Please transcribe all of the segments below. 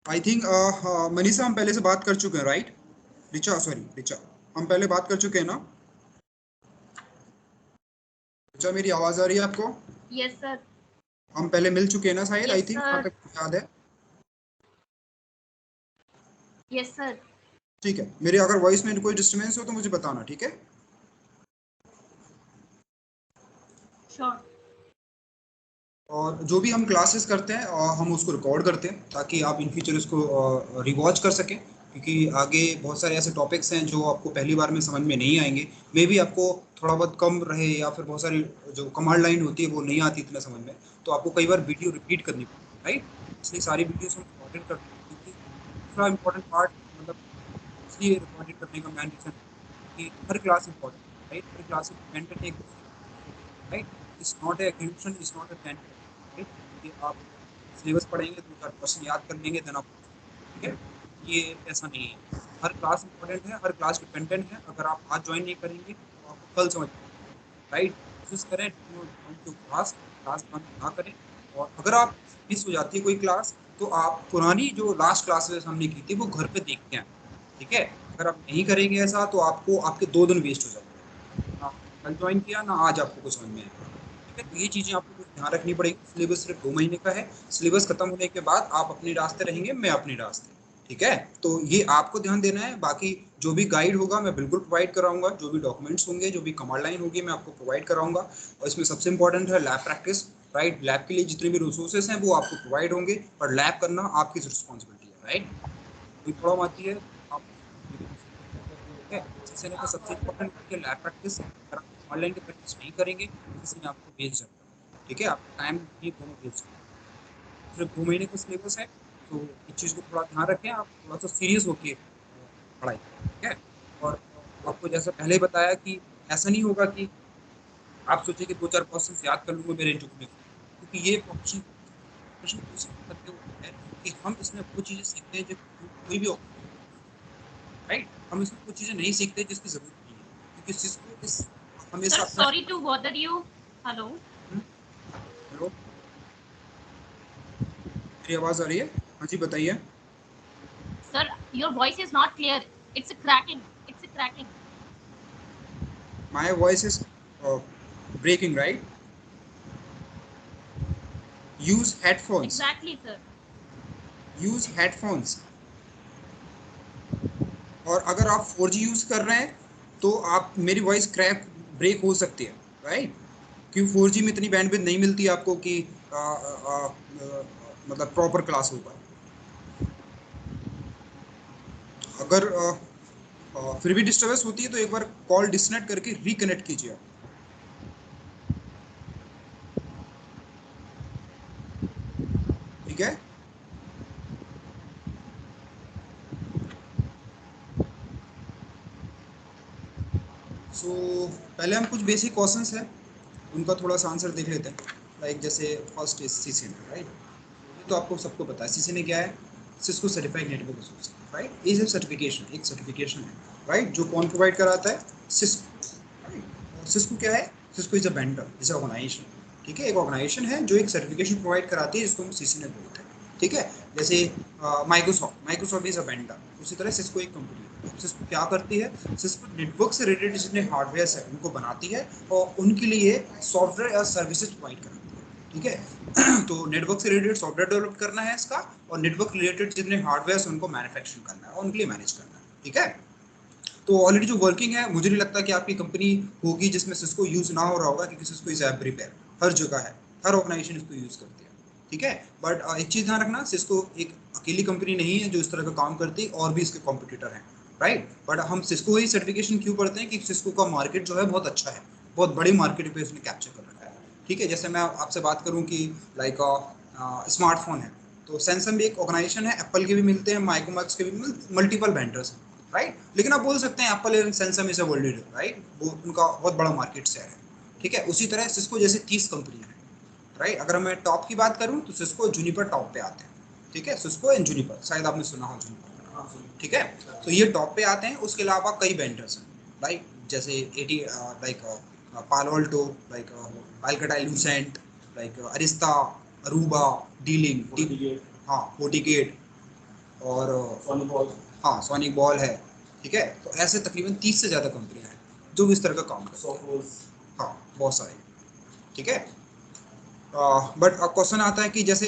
I think Manisha हम पहले से बात कर चुके हैं, राइट? रिचा, सॉरी रिचा, हम पहले बात कर चुके हैं ना? रिचा, मेरी आवाज आ रही है आपको? Yes sir. हम पहले मिल चुके हैं ना शायद, आई यस थिंक, जहाँ सर। तक मुझे याद है। Yes sir. ठीक है, मेरे अगर वॉइस में कोई डिस्टर्बेंस हो तो मुझे बताना, ठीक है? श्योर। और जो भी हम क्लासेस करते हैं हम उसको रिकॉर्ड करते हैं ताकि आप इन फ्यूचर इसको रिवॉच कर सकें, क्योंकि आगे बहुत सारे ऐसे टॉपिक्स हैं जो आपको पहली बार में समझ में नहीं आएंगे। मे भी आपको थोड़ा बहुत कम रहे, या फिर बहुत सारी जो कमांड लाइन होती है वो नहीं आती इतना समझ में, तो आपको कई बार वीडियो रिपीट करनी पड़ती है, राइट? इसलिए सारी वीडियोस हम रिकॉर्डेड करते हैं, क्योंकि दूसरा इंपॉर्टेंट पार्ट, मतलब इसलिए रिकॉर्डेड करने का मेन रीज़न कि हर क्लास इंपॉर्टेंट है, राइट? हर क्लास में डिपेंडेंट है एक दूसरे पे, right? It's not a agreement, it's not a plan, right? कि आप सिलेबस पढ़ेंगे, 2-4 क्वेश्चन याद कर लेंगे, देन आप, ठीक है? ये ऐसा नहीं है। हर क्लास इंपॉर्टेंट है, हर क्लास डिपेंडेंट है। अगर आप आज ज्वाइन नहीं करेंगे तो आपको कल समझ में आएगा, राइट? कोशिश करें ज्वाइन टू क्लास, क्लास बंद ना करें। और अगर आप मिस हो जाती है कोई क्लास, तो आप पुरानी जो लास्ट क्लासेस हमने की थी वो घर पे देख के आए, ठीक है? अगर आप नहीं करेंगे ऐसा तो आपको आपके 2 दिन वेस्ट हो जाएंगे, ना आपने कल ज्वाइन किया ना आज आपको कुछ समझ में आएगा, ठीक है? तो ये चीज़ें आपको कुछ ध्यान रखनी पड़ेगी। सिलेबस सिर्फ 2 महीने का है। सिलेबस खत्म होने के बाद आप अपने रास्ते रहेंगे, मैं अपने रास्ते, ठीक है? तो ये आपको ध्यान देना है। बाकी जो भी गाइड होगा मैं बिल्कुल प्रोवाइड कराऊंगा, जो भी डॉक्यूमेंट्स होंगे, जो भी कमांड लाइन होगी, मैं आपको प्रोवाइड कराऊंगा। और इसमें सबसे इंपॉर्टेंट है लैब प्रैक्टिस, राइट? लैब के लिए जितने भी रिसोर्सेस हैं वो आपको प्रोवाइड होंगे, और लैब करना आपकी रिस्पॉन्सिबिलिटी है, राइट? कोई प्रॉब्लम आती है आप मुझे भी पूछ सकते हैं, ठीक है? सीसीएनए का सबसे इंपॉर्टेंट होती है लैब प्रैक्टिस। अगर आप ऑनलाइन की प्रैक्टिस नहीं करेंगे, सीसीएनए आपको वेस्ट जाएगा, ठीक है? आपका टाइम भी दोनों वेस्ट जाएगा। सिर्फ 2 महीने का सिलेबस है, तो इस चीज़ को थोड़ा ध्यान रखें। आप थोड़ा सा सीरियस होके पढ़ाई करें, ठीक है? और आपको जैसा पहले बताया कि ऐसा नहीं होगा कि आप सोचिए कि 2-4 क्वेश्चंस याद कर लूँगा, मेरे इंटरव्यू में, क्योंकि ये प्रोफेशन, प्रोफेशन को इसी करके होता है कि हम इसमें वो चीज़ें सीखते हैं जो कोई भी ऑर्गेनाइजेशन, राइट? हम इसमें कुछ चीज़ें नहीं सीखते जिसकी ज़रूरत नहीं है, क्योंकि सिस्को इस हमेशा सर अपना sorry to bother you. Hello. Hello, मेरी आवाज़ आ रही है? हाँ जी, बताइए। Sir your voice is not clear. It's cracking. It's cracking. My voice is breaking, right? Use headphones, exactly sir. Use headphones. और अगर आप 4G यूज कर रहे हैं तो आप, मेरी वॉइस क्रैक ब्रेक हो सकती है, राइट? क्योंकि 4G में इतनी बैंडविड्थ नहीं मिलती आपको कि मतलब प्रॉपर क्लास हो पाए। अगर फिर भी डिस्टर्बेंस होती है तो एक बार कॉल डिस्कनेक्ट करके रिकनेक्ट कीजिए आप, ठीक है? सो पहले हम कुछ बेसिक क्वेश्चंस हैं उनका थोड़ा सा आंसर देख लेते हैं। लाइक जैसे फर्स्ट इज सीसीएनए, राइट? ये तो आपको सबको पता है सीसीएनए क्या है। Cisco certified network association, right? ये सिर्फ सर्टिफिकेशन, एक सर्टिफिकेशन है, राइट? जो कौन प्रोवाइड कराता है? Cisco, right? और सिस्को क्या है? Cisco is a vendor, is a organization, ठीक है? एक ऑर्गेनाइजेशन है जो एक सर्टिफिकेशन प्रोवाइड कराती है, जिसको हम सीसीएनए बोलते हैं, ठीक है? जैसे Microsoft, Microsoft is a vendor, उसी तरह सिस्को एक कंपनी है। अब सिस्को क्या करती है? सिस्को नेटवर्क से रिलेटेड जितने हार्डवेयर है उनको बनाती है और उनके लिए सॉफ्टवेयर या सर्विसेज प्रोवाइड कराती है, ठीक है? तो नेटवर्क से रिलेटेड सॉफ्टवेयर डेवलप करना है इसका, और नेटवर्क रिलेटेड जितने हार्डवेयर है उनको मैन्युफैक्चरिंग करना है और उनके लिए मैनेज करना है, ठीक है? तो ऑलरेडी जो वर्किंग है, मुझे नहीं लगता कि आपकी कंपनी होगी जिसमें सिस्को यूज ना हो रहा होगा, क्योंकि सिस्को इज एवरीवेयर, हर जगह है, हर ऑर्गेनाइजेशन इसको यूज करती है, ठीक है? बट एक चीज ध्यान रखना, सिस्को एक अकेली कंपनी नहीं है जो इस तरह का काम करती है, और भी इसके कॉम्पिटिटर हैं, राइट? बट हम सिस्को ही सर्टिफिकेशन क्यों पढ़ते हैं? कि सिस्को का मार्केट जो है बहुत अच्छा है, बहुत बड़ी मार्केट पे उसने कैप्चर कर रखा है, ठीक है? जैसे मैं आपसे बात करूँ कि लाइक स्मार्टफोन है, तो सैमसंग भी एक ऑर्गेनाइजेशन है, एप्पल के भी मिलते हैं, माइक्रोमैक्स के भी, मल्टीपल वेंडर्स हैं, राइट? लेकिन आप बोल सकते हैं Apple and Samsung is a world leader, right? वो उनका बहुत बड़ा मार्केट शेयर है, ठीक है? उसी तरह सिस्को जैसे 30 कंपनियां हैं, राइट? अगर मैं टॉप की बात करूं तो सिस्को, जूनिपर टॉप पे आते हैं, ठीक है? सिस्को एंड जूनिपर, शायद आपने सुना हो जूनिपर, ठीक है? तो ये टॉप पे आते हैं। उसके अलावा कई वेंडर्स हैं, राइट? जैसे एटी, like Palo Alto, like Alcatel Lucent, like Arista, Aruba, डीलिंग, हाँ, फोर्टिकेट, और हाँ सोनिक बॉल है, ठीक है। तो ऐसे तकरीबन 30 से ज़्यादा कंपनियां हैं जो इस तरह का काम करती हैं। हाँ बहुत सारे, ठीक है। बट अब क्वेश्चन आता है कि जैसे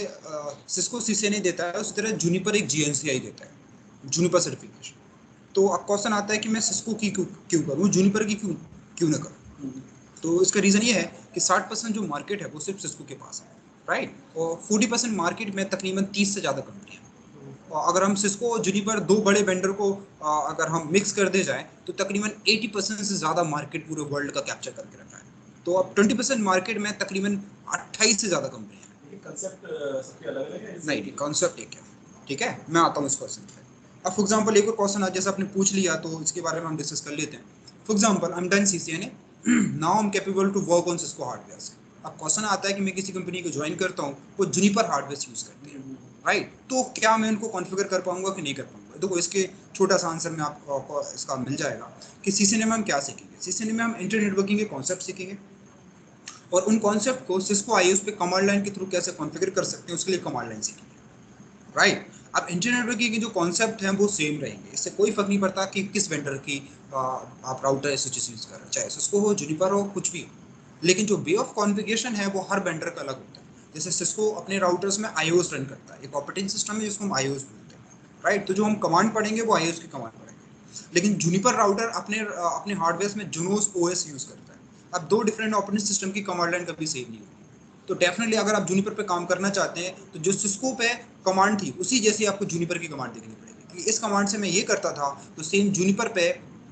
सिस्को सीसीएनए देता है उसी तरह जूनिपर एक जीएनसीआई देता है, जूनिपर सर्टिफिकेशन। तो अब क्वेश्चन आता है कि मैं सिस्को की क्यों करूँ, जूनिपर की क्यों क्यों ना करूँ। तो इसका रीज़न ये है कि 60% जो मार्केट है वो सिर्फ सिस्को के पास है, राइट। और 40% मार्केट में तकरीबन 30 से ज़्यादा कंपनी है। और अगर हम सिस्को और जूनिपर दो बड़े वेंडर को अगर हम मिक्स कर दे जाए तो तकरीबन 80% से ज़्यादा मार्केट पूरे वर्ल्ड का कैप्चर करके रखा है। तो अब 20% मार्केट में तकरीबन 28 से ज़्यादा कंपनी है। कंसेप्ट सबके अलग अलग है? नहीं, कॉन्सेप्ट एक है, ठीक है। मैं आता हूँ इस क्वेश्चन पे। अब फॉर एग्जांपल एक और क्वेश्चन आज जैसे आपने पूछ लिया तो इसके बारे में हम डिस्कस कर लेते हैं। For example I am done CCNA, now I am capable to work on Cisco hardware. अब क्वेश्चन आता है कि मैं किसी कंपनी को ज्वाइन करता हूँ वो जूनिपर हार्डवेयर यूज करती है, राइट। तो क्या मैं उनको कॉन्फ़िगर कर पाऊंगा कि नहीं कर पाऊंगा। देखो इसके छोटा सा आंसर में आपको इसका मिल जाएगा कि सीसीएनए में हम क्या सीखेंगे। सीसीएनए में हम इंटर नेटवर्किंग के कॉन्सेप्ट सीखेंगे और उन कॉन्सेप्ट को सिस्को आईओएस पे कमांड लाइन के थ्रू कैसे कॉन्फ़िगर कर सकते हैं उसके लिए कमांड लाइन सीखेंगे, राइट। अब इंटर नेटवर्किंग के जो कॉन्सेप्ट हैं वो सेम रहेंगे, इससे कोई फर्क नहीं पड़ता कि किस वेंडर की आप राउटर स्विचेस यूज कर रहे हैं, चाहे सिस्को हो, जूनिपर हो, कुछ भी हो। लेकिन जो वे ऑफ कॉन्फ़िगरेशन है वो हर वेंडर का अलग होता है। जैसे सिस्को अपने राउटर्स में आईओएस रन करता है, एक ऑपरेटिंग सिस्टम है जिसको हम आईओएस बोलते हैं, राइट। तो जो हम कमांड पढ़ेंगे वो आईओएस की कमांड पढ़ेंगे। लेकिन जूनिपर राउटर अपने अपने हार्डवेयर में जुनोस ओएस यूज करता है। अब दो डिफरेंट ऑपरेटिंग सिस्टम की कमांड लाइन कभी सेम नहीं होगी। तो डेफिनेटली अगर आप जूनिपर पे काम करना चाहते हैं तो जो सिस्को पे कमांड थी उसी जैसी आपको जूनिपर की कमांड देखनी पड़ेगी कि इस कमांड से मैं ये करता था तो सेम जूनिपर पे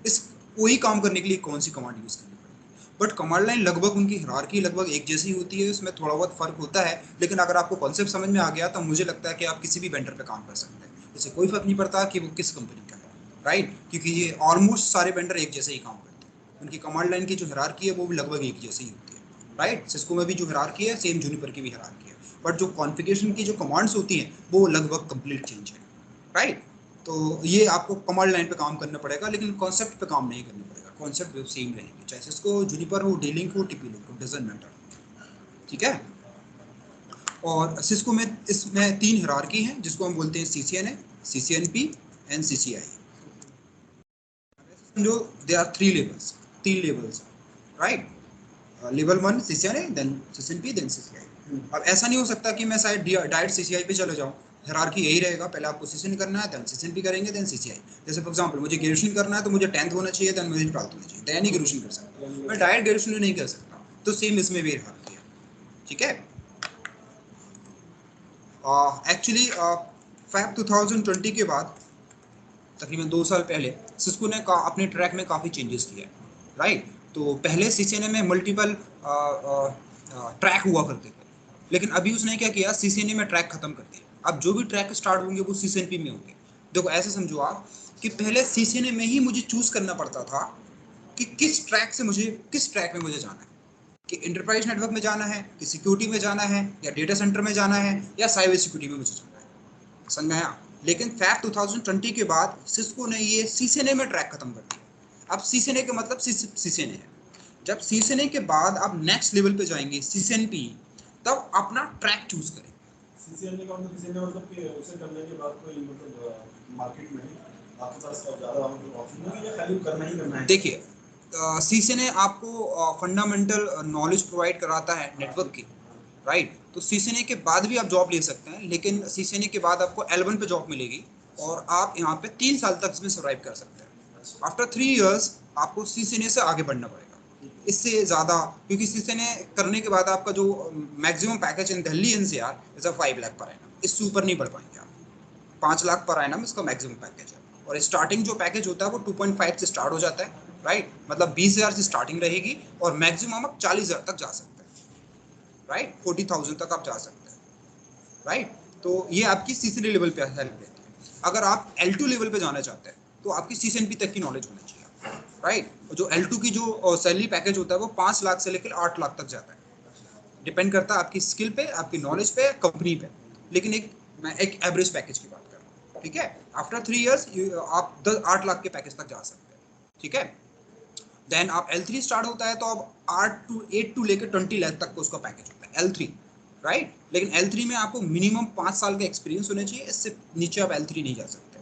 इस वही काम करने के लिए कौन सी कमांड यूज करनी पड़ेगी। बट कमांड लाइन लगभग उनकी हायरार्की लगभग एक जैसी होती है, उसमें थोड़ा बहुत फर्क होता है। लेकिन अगर आपको कॉन्सेप्ट समझ में आ गया तो मुझे लगता है कि आप किसी भी वेंडर पे काम कर सकते हैं, इससे कोई फर्क नहीं पड़ता कि वो किस कंपनी का है, राइट। क्योंकि ये ऑलमोस्ट सारे वेंडर एक जैसे ही काम करते हैं, उनकी कमांड लाइन की जो हायरार्की है वो भी लगभग एक जैसी ही होती है, राइट। सिस्को में भी जो हायरार्की है सेम जूनिपर की भी हायरार्की है, बट जो कॉन्फ़िगरेशन की जो कमांड्स होती हैं वो लगभग कंप्लीट चेंज है, राइट। तो ये आपको कमांड लाइन पे काम करना पड़ेगा लेकिन कॉन्सेप्ट पे काम नहीं करना पड़ेगा, कॉन्सेप्ट सेम रहेंगे चाहे सिस्को जूनिपर हो, डी-लिंक हो, टीपी-लिंक हो, डजंट मैटर, ठीक है। और सिस्को में इसमें 3 हायरार्की हैं जिसको हम बोलते हैं सीसीएनए, सीसीएनपी एंड सीसीआई। समझो they are 3 levels, 3 levels, right. Level 1 CCNA, then CCNP, then CCI. अब ऐसा नहीं हो सकता कि मैं शायद डायरेक्ट सीसीआई पे चले जाऊं, हायरार्की यही रहेगा, पहले आपको सीसीएनए करना है, देन सीसीएनपी करेंगे, देन सीसीआई। जैसे फॉर एग्जांपल मुझे ग्रेजुएशन करना है तो मुझे 10th होना चाहिए, देन मुझे 12th होना चाहिए, देन ही ग्रेजुएशन कर सकता हूं। मैं डायरेक्ट ग्रेजुएशन नहीं कर सकता। तो सेम इसमें भी हायरार्की है, ठीक है। एक्चुअली फैब 2020 के बाद तकरीबन 2 साल पहले सिस्को ने अपने ट्रैक में काफ़ी चेंजेस किए, राइट। तो पहले सीसीएनए में मल्टीपल ट्रैक हुआ करते थे, लेकिन अभी उसने क्या किया, सीसीएनए में ट्रैक खत्म कर दिया। अब जो भी ट्रैक स्टार्ट होंगे वो सीसीएनपी में होंगे। देखो ऐसे समझो आप कि पहले सीसीएनए में ही मुझे चूज करना पड़ता था कि किस ट्रैक में मुझे जाना है, कि इंटरप्राइज नेटवर्क में जाना है, कि सिक्योरिटी में जाना है, या डेटा सेंटर में जाना है, या साइबर सिक्योरिटी में मुझे जाना है, समझ में आया। लेकिन फैब 2020 के बाद सिस्को ने ये सीसीएनए में ट्रैक खत्म कर दिया। अब सीसीएनए का मतलब सीसीएनए है। जब सीसीएनए के बाद आप नेक्स्ट लेवल पे जाएंगे सीसीएनपी, तब अपना ट्रैक चूज करें। सीसीएनए का मतलब कि उसे करने के बाद कोई मतलब मार्केट में आपके पास ज़्यादा ऑप्शन है या खाली करना ही करना है? देखिए सीसीएनए आपको फंडामेंटल नॉलेज प्रोवाइड कराता है नेटवर्क की, राइट। तो सीसीएनए के बाद भी आप जॉब ले सकते हैं, लेकिन सीसीएनए के बाद आपको L1 पे जॉब मिलेगी और आप यहाँ पे 3 साल तक इसमें सर्वाइव कर सकते हैं। आफ्टर 3 इयर्स आपको सीसीएनए से आगे बढ़ना पड़ेगा, इससे ज़्यादा, क्योंकि सीसीएनए करने के बाद आपका जो maximum package in Delhi NCR is 5 lakh per annum, इससे ऊपर नहीं बढ़ पाएंगे आप। 5 लाख पर एनम इसका मैक्सिमम पैकेज है। और स्टार्टिंग जो पैकेज होता है वो 2.5 से स्टार्ट हो जाता है, राइट। मतलब 20,000 से स्टार्टिंग रहेगी और मैक्सिमम आप 40,000 तक जा सकते हैं, राइट। 40,000 तक आप जा सकते हैं, राइट। तो ये आपकी सीसीएनए लेवल पे हेल्प देती है। अगर आप L2 लेवल पे जाना चाहते हैं तो आपकी सीसीएनपी तक की नॉलेज होनी चाहिए, राइट। जो L2 की जो सैलरी पैकेज होता है वो 5 लाख से लेकर 8 लाख तक जाता है, डिपेंड करता है आपकी स्किल पे, आपकी नॉलेज पे, कंपनी पे। लेकिन मैं एक एवरेज पैकेज की बात कर रहा हूँ, ठीक है। आफ्टर 3 इयर्स आप 8 लाख के पैकेज तक जा सकते हैं, ठीक है। देन आप L3 स्टार्ट होता है तो अब 8 टू लेकर 20 लाख तक का उसका पैकेज होता है L3, राइट। लेकिन L3 में आपको मिनिमम 5 साल का एक्सपीरियंस होना चाहिए, इससे नीचे आप L3 नहीं जा सकते,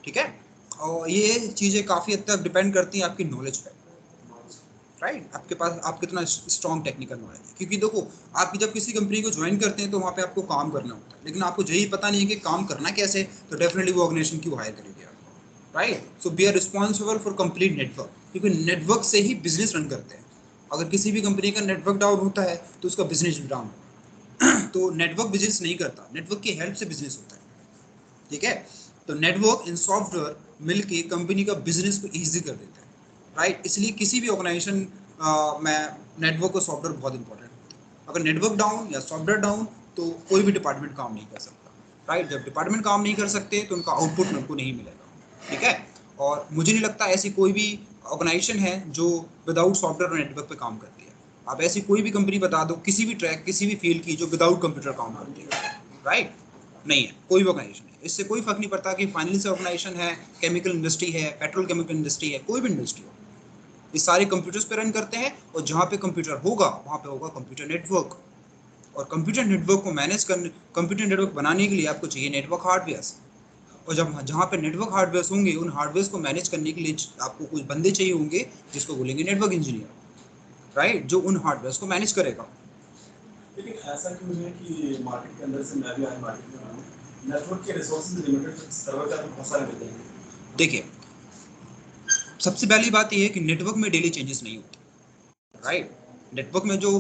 ठीक है। और ये चीज़ें काफ़ी हद तक डिपेंड करती हैं आपकी नॉलेज पे, राइट। आपके पास आप कितना स्ट्रॉन्ग टेक्निकल नॉलेज है, क्योंकि देखो आप जब किसी कंपनी को ज्वाइन करते हैं तो वहाँ पे आपको काम करना होता है, लेकिन आपको यही पता नहीं है कि काम करना कैसे, तो डेफिनेटली वो ऑर्गेनाइजेशन क्यों हायर करेगी आपको, right. So we are responsible for complete network, क्योंकि नेटवर्क से ही बिजनेस रन करते हैं। अगर किसी भी कंपनी का नेटवर्क डाउन होता है तो उसका बिजनेस भी डाउन होता है। तो नेटवर्क बिजनेस नहीं करता, नेटवर्क की हेल्प से बिजनेस होता है, ठीक है। तो नेटवर्क इन सॉफ्टवेयर मिलके कंपनी का बिजनेस को ईजी कर देते हैं, राइट। इसलिए किसी भी ऑर्गेनाइजेशन में नेटवर्क और सॉफ्टवेयर बहुत इंपॉर्टेंट है। अगर नेटवर्क डाउन या सॉफ्टवेयर डाउन तो कोई भी डिपार्टमेंट काम नहीं कर सकता, राइट। जब डिपार्टमेंट काम नहीं कर सकते तो उनका आउटपुट उनको नहीं मिलेगा, ठीक है। और मुझे नहीं लगता ऐसी कोई भी ऑर्गेनाइजेशन है जो विदाउट सॉफ्टवेयर और नेटवर्क पे काम करती है। आप ऐसी कोई भी कंपनी बता दो किसी भी ट्रैक किसी भी फील्ड की जो विदाउट कंप्यूटर काम करती है, राइट। नहीं है, कोई भी ऑर्गेनाइजेशन है। इससे कोई फर्क नहीं पड़ता कि फाइनेंस ऑर्गेनाइजेशन है, केमिकल इंडस्ट्री है, पेट्रोल केमिकल इंडस्ट्री है, कोई भी इंडस्ट्री हो, ये सारे कंप्यूटर्स पे रन करते हैं। और जहाँ पे कंप्यूटर होगा वहाँ पे होगा कंप्यूटर नेटवर्क। और कंप्यूटर नेटवर्क को मैनेज करने, कंप्यूटर नेटवर्क बनाने के लिए आपको चाहिए नेटवर्क हार्डवेयर। और जब जहाँ पे नेटवर्क हार्डवेयर होंगे उन हार्डवेयर को मैनेज करने के लिए आपको कुछ बंदे चाहिए होंगे जिसको बोलेंगे नेटवर्क इंजीनियर, राइट, जो उन हार्डवेयर को मैनेज करेगा। लेकिन ऐसा क्यों है कि मार्केट के अंदर से मैं भी आज मार्केट में हूँ, नेटवर्क के रिसोर्सेज लिमिटेड, सर्वर का बहुत सारे मिलते हैं। देखिए सबसे पहली बात यह है कि नेटवर्क में डेली चेंजेस नहीं होते, राइट। नेटवर्क में जो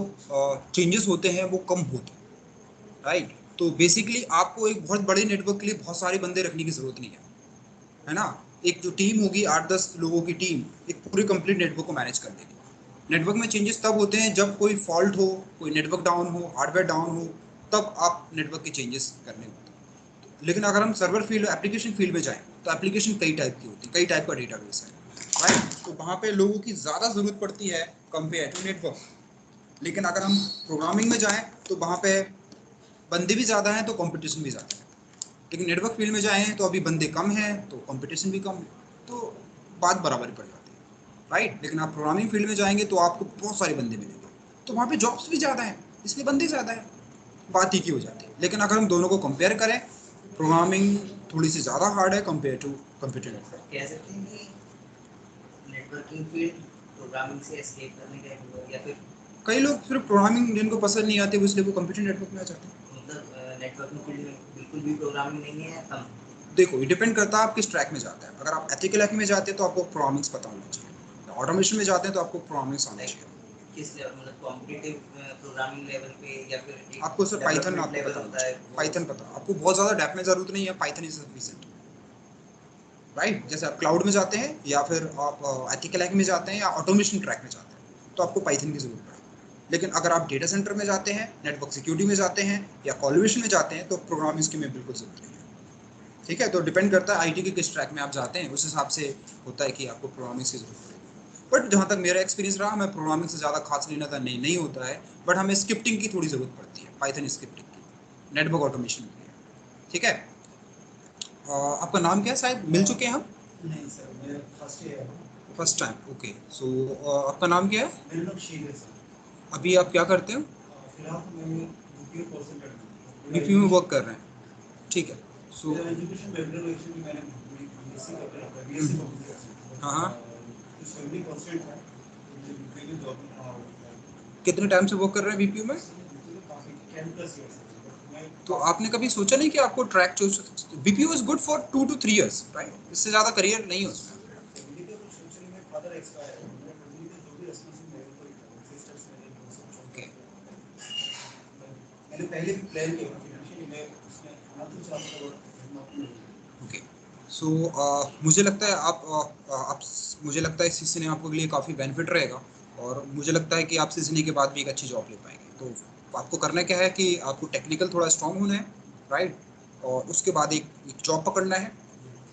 चेंजेस होते हैं वो कम होते हैं, राइट। तो बेसिकली आपको एक बहुत बड़े नेटवर्क के लिए बहुत सारे बंदे रखने की जरूरत नहीं है ना। एक जो टीम होगी 8-10 लोगों की टीम एक पूरे कंप्लीट नेटवर्क को मैनेज कर देगी। नेटवर्क में चेंजेस तब होते हैं जब कोई फॉल्ट हो, कोई नेटवर्क डाउन हो, हार्डवेयर डाउन हो, तब आप नेटवर्क के चेंजेस करने होते हैं। लेकिन अगर हम सर्वर फील्ड एप्लीकेशन फील्ड में जाएं तो एप्लीकेशन कई टाइप की होती है, कई टाइप का डेटाबेस है, राइट। तो वहाँ पे लोगों की ज़्यादा ज़रूरत पड़ती है कंपेयर टू नेटवर्क। लेकिन अगर हम प्रोग्रामिंग में जाएं तो वहाँ पे बंदे भी ज़्यादा हैं तो कंपटीशन भी ज़्यादा है। लेकिन नेटवर्क फील्ड में जाएं तो अभी बंदे कम हैं तो कंपटीशन भी कम है, तो बात बराबर पड़ जाती है, राइट। लेकिन आप प्रोग्रामिंग फील्ड में जाएंगे तो आपको बहुत सारे बंदे मिलेंगे, तो वहाँ पे जॉब्स भी ज़्यादा हैं इसलिए बंदे ज़्यादा हैं, बात ही की हो जाती है। लेकिन अगर हम दोनों को कंपेयर करें, प्रोग्रामिंग थोड़ी सी ज़्यादा हार्ड है कंपेयर टू कंप्यूटर नेटवर्क। कह सकते हैं कि नेटवर्किंग फील्ड प्रोग्रामिंग से एस्केप करने का है, या फिर कई लोग सिर्फ प्रोग्रामिंग जिनको पसंद नहीं आती इसलिए वो कंप्यूटर नेटवर्क में आ जाते हैं। मतलब नेटवर्किंग फील्ड में बिल्कुल भी प्रोग्रामिंग नहीं है कम? देखो ये डिपेंड करता है आप किस ट्रैक में जाते हैं। अगर आप एथिकल हैकिंग में जाते हैं तो आपको प्रोग्रामिंग्स पता होना चाहिए, ऑटोमेशन में जाते हैं तो आपको प्रोग्रामिंग्स आना चाहिए। किस लेवल, मतलब कॉम्पिटिटिव प्रोग्रामिंग लेवल पे, या फिर एक आपको सिर्फ पाइथन डेवलपमेंट आपको लेवल पता होना होता है चाहिए, पाइथन पता, आपको बहुत ज़्यादा डेप्थ में ज़रूरत नहीं है, पाइथन इज सफिशिएंट, राइट। जैसे आप क्लाउड में जाते हैं या फिर आप एथिकल हैकिंग में जाते हैं या ऑटोमेशन ट्रैक में जाते हैं तो आपको पाइथन की ज़रूरत पड़ेगी। लेकिन अगर आप डेटा सेंटर में जाते हैं, नेटवर्क सिक्योरिटी में जाते हैं या कोलैबोरेशन में जाते हैं तो प्रोग्रामिंग की में बिल्कुल ज़रूरत नहीं है, ठीक है। तो डिपेंड करता है आईटी के किस ट्रैक में आप जाते हैं, उस हिसाब से होता है कि आपको प्रोग्रामिंग की जरूरत पड़ेगी। बट जहाँ तक मेरा एक्सपीरियंस रहा, मैं प्रोग्रामिंग से ज़्यादा खास लेना था नहीं होता है, बट हमें स्क्रिप्टिंग की थोड़ी ज़रूरत पड़ती है, पाइथन स्क्रिप्टिंग की, नेटवर्क ऑटोमेशन के लिए, ठीक है। आपका नाम क्या है, शायद मिल चुके हैं हम? नहीं सर, मैं फर्स्ट ईयर हूँ। First time, okay. सो आपका नाम क्या है? मेरा नाम शील है सर। अभी आप क्या करते हो? फिलहाल तो मैं यूपी कोर्स कर रहा हूँ। बीपीयू में वर्क कर रहे हैं, ठीक है। सो मेरा एजुकेशन बैकग्राउंड एक्चुअली मैंने बीएससी कर रखा है, बीएससी कंप्यूटर साइंस। हाँ हाँ, तो फैमिली कांस्टेंट है, मुझे यूपी में जॉब कितने टाइम से वर्क कर रहे हैं बीपीयू में? काफ़ी 10 प्लस ईयर्स है। मैं तो आपने कभी सोचा नहीं कि आपको track choose, BPU is good for 2 to 3 years, right, इससे ज़्यादा करियर नहीं हो उसमें। फैमिली का कुछ सोचा नहीं, मेरे फादर एक्सपायर है, मैं फैमिली के जो भी रेस्पॉन्सिबिलिटी मेरे ऊपर ही था, सिस्टर्स मेरे वो सब छोड़ ओके, के मैंने पहले भी प्लान किया था फाइनेंशियली, मैं उसमें आना तो चाहता था बट नौकरी नहीं मिली। ओके। सो मुझे लगता है आप मुझे लगता है सीखने आपके लिए काफ़ी बेनिफिट रहेगा, और मुझे लगता है कि आप सीखने के बाद भी एक अच्छी जॉब ले पाएंगे। तो आपको करना क्या है कि आपको टेक्निकल थोड़ा स्ट्रांग होना है, राइट, और उसके बाद एक जॉब पकड़ना है,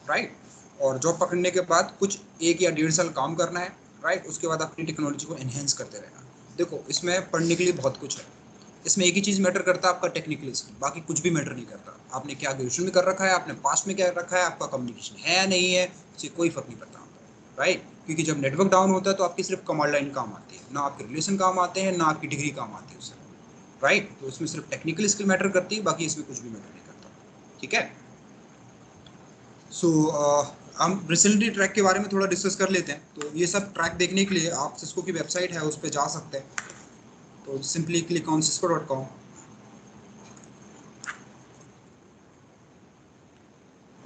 राइट। और जॉब पकड़ने के बाद कुछ 1 या 1.5 साल काम करना है, राइट। उसके बाद अपनी टेक्नोलॉजी को एनहेंस करते रहना। देखो इसमें पढ़ने के लिए बहुत कुछ है, इसमें एक ही चीज़ मैटर करता है, आपका टेक्निकल स्किल, बाकी कुछ भी मैटर नहीं करता। आपने क्या ग्रेजुएशन में कर रखा है, आपने पास में क्या रखा है, आपका कम्युनिकेशन है या नहीं है, इससे कोई फर्क नहीं पड़ता, राइट। क्योंकि जब नेटवर्क डाउन होता है तो आपकी सिर्फ कमांड लाइन काम आती है, ना आपके रिलेशन काम आते हैं, ना आपकी डिग्री काम आती है उससे, राइट। तो इसमें सिर्फ टेक्निकल स्किल मैटर करती है, बाकी इसमें कुछ भी मैटर नहीं करता, ठीक है। सो हम रिसेंटली ट्रैक के बारे में थोड़ा डिस्कस कर लेते हैं। तो ये सब ट्रैक देखने के लिए आप सिस्को की वेबसाइट है उस पर जा सकते हैं। तो सिंपली क्लिक ऑन cisco.com।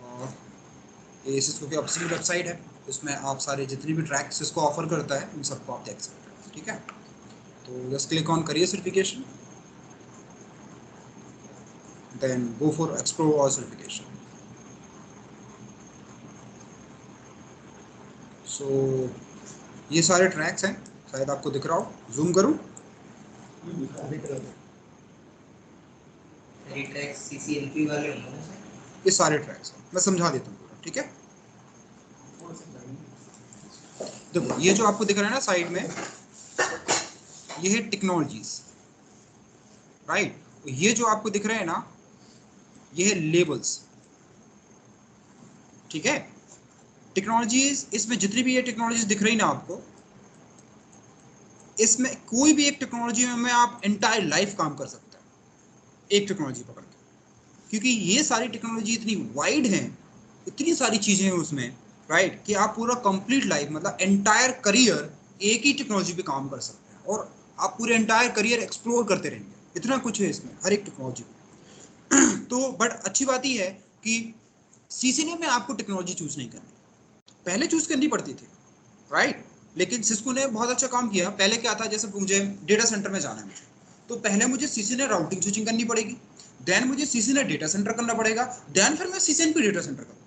और ये सिस्को की ऑफिशियल वेबसाइट है, इसमें आप सारे जितने भी ट्रैक सिस्को ऑफर करता है उन सबको आप देख सकते हैं, ठीक है। तो जस्ट क्लिक ऑन करिए certification, then go for explore all certification. So ये सारे ट्रैक्स हैं, शायद आपको दिख रहा हो, जूम करूं? CCNP वाले होंगे ना सर? ये सारे ट्रैक्स हैं, मैं समझा देता हूँ पूरा, ठीक है। देखो ये जो आपको दिख रहा है ना साइड में, ये है टेक्नोलॉजीज, राइट। ये जो आपको दिख रहे हैं ना, ये है लेबल्स, ठीक है। टेक्नोलॉजीज, इसमें जितनी भी ये टेक्नोलॉजीज दिख रही ना आपको, इसमें कोई भी एक टेक्नोलॉजी में आप एंटायर लाइफ काम कर सकते हैं एक टेक्नोलॉजी पकड़ के, क्योंकि ये सारी टेक्नोलॉजी इतनी वाइड हैं, इतनी सारी चीजें हैं उसमें, राइट, कि आप पूरा कंप्लीट लाइफ मतलब एंटायर करियर एक ही टेक्नोलॉजी पे काम कर सकते हैं और आप पूरे एंटायर करियर एक्सप्लोर करते रहेंगे। इतना कुछ है इसमें हर एक टेक्नोलॉजी में। तो बट अच्छी बात यह है कि सीसीएनए में आपको टेक्नोलॉजी चूज नहीं करनी, पहले चूज करनी पड़ती थी, राइट। लेकिन सिस्को ने बहुत अच्छा काम किया। पहले क्या था, जैसे मुझे डेटा सेंटर में जाना है मुझे, तो पहले मुझे सीसीएनए राउटिंग स्विचिंग करनी पड़ेगी, देन मुझे सीसीएनए डेटा सेंटर करना पड़ेगा, देन फिर मैं सीसीएनपी डेटा सेंटर करूंगा।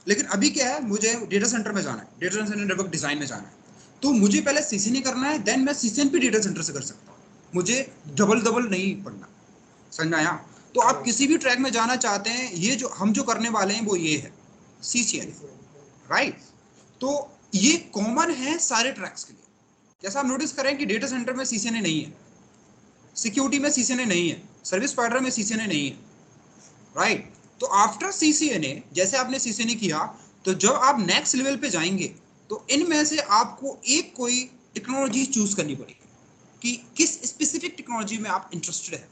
लेकिन अभी क्या है, मुझे डेटा सेंटर में जाना है, डेटा सेंटर नेटवर्क डिजाइन में जाना है, तो मुझे पहले सीसीएनए करना है, देन मैं सीसीएनपी डेटा सेंटर से कर सकता हूँ, मुझे डबल डबल नहीं पढ़ना। समझ आया? तो आप किसी भी ट्रैक में जाना चाहते हैं, ये जो हम जो करने वाले हैं वो ये है सीसीएनए, राइट। तो ये कॉमन है सारे ट्रैक्स के लिए। जैसा आप नोटिस करें कि डेटा सेंटर में सीसीएनए नहीं है, सिक्योरिटी में सीसीएनए नहीं है, सर्विस प्रोवाइडर में सीसीएनए नहीं है, राइट। तो आफ्टर सीसीएनए, जैसे आपने सीसीएनए किया, तो जब आप नेक्स्ट लेवल पे जाएंगे तो इनमें से आपको एक कोई टेक्नोलॉजी चूज करनी पड़ेगी कि किस स्पेसिफिक टेक्नोलॉजी में आप इंटरेस्टेड है।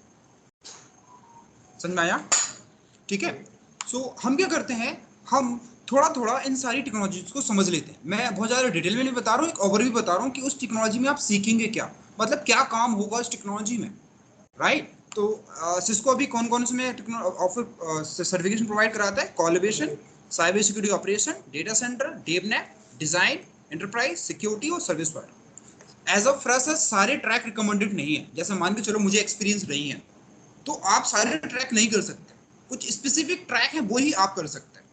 समझ में आया? ठीक है। सो हम क्या करते हैं, हम थोड़ा थोड़ा इन सारी टेक्नोलॉजीज को समझ लेते हैं। मैं बहुत ज़्यादा डिटेल में नहीं बता रहा हूँ, एक ओवरव्यू बता रहा हूँ कि उस टेक्नोलॉजी में आप सीखेंगे क्या, मतलब क्या काम होगा उस टेक्नोलॉजी में, राइट। तो सिस्को अभी कौन कौन से में ऑफर सर्टिफिकेशन प्रोवाइड कराता है? Collaboration, cyber security operation, data center, DevNet, design, enterprise, security और service provider. As of fresher सारे ट्रैक रिकमेंडेड नहीं है। जैसे मान के चलो मुझे एक्सपीरियंस नहीं है तो आप सारे ट्रैक नहीं कर सकते, कुछ स्पेसिफिक ट्रैक है वो ही आप कर सकते हैं,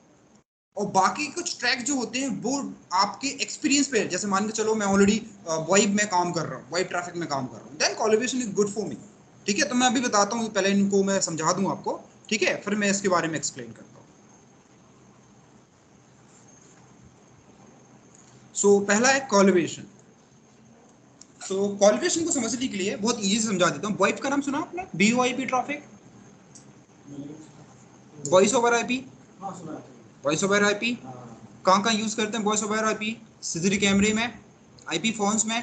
और बाकी कुछ ट्रैक जो होते हैं वो आपके एक्सपीरियंस पे है। जैसे मान के चलो मैं ऑलरेडी वाइब में काम कर रहा हूँ, वाइब ट्रैफिक में काम कर रहा हूँ, then collaboration is good for me, ठीक है। तो मैं अभी बताता हूँ, पहले इनको मैं समझा दूं आपको, ठीक है, फिर मैं इसके बारे में एक्सप्लेन करता हूँ। सो पहला है कोलैबोरेशन। सो कोलैबोरेशन को समझने के लिए बहुत इजी से समझा देता हूँ। वाइब का नाम सुना आपने? BOIP traffic, voice over IP, हाँ सुना है। वॉइस ओवर आईपी कहाँ कहाँ यूज करते हैं? वॉइस ओवर आईपी सीसीटीवी कैमरे में, आईपी फोन्स में,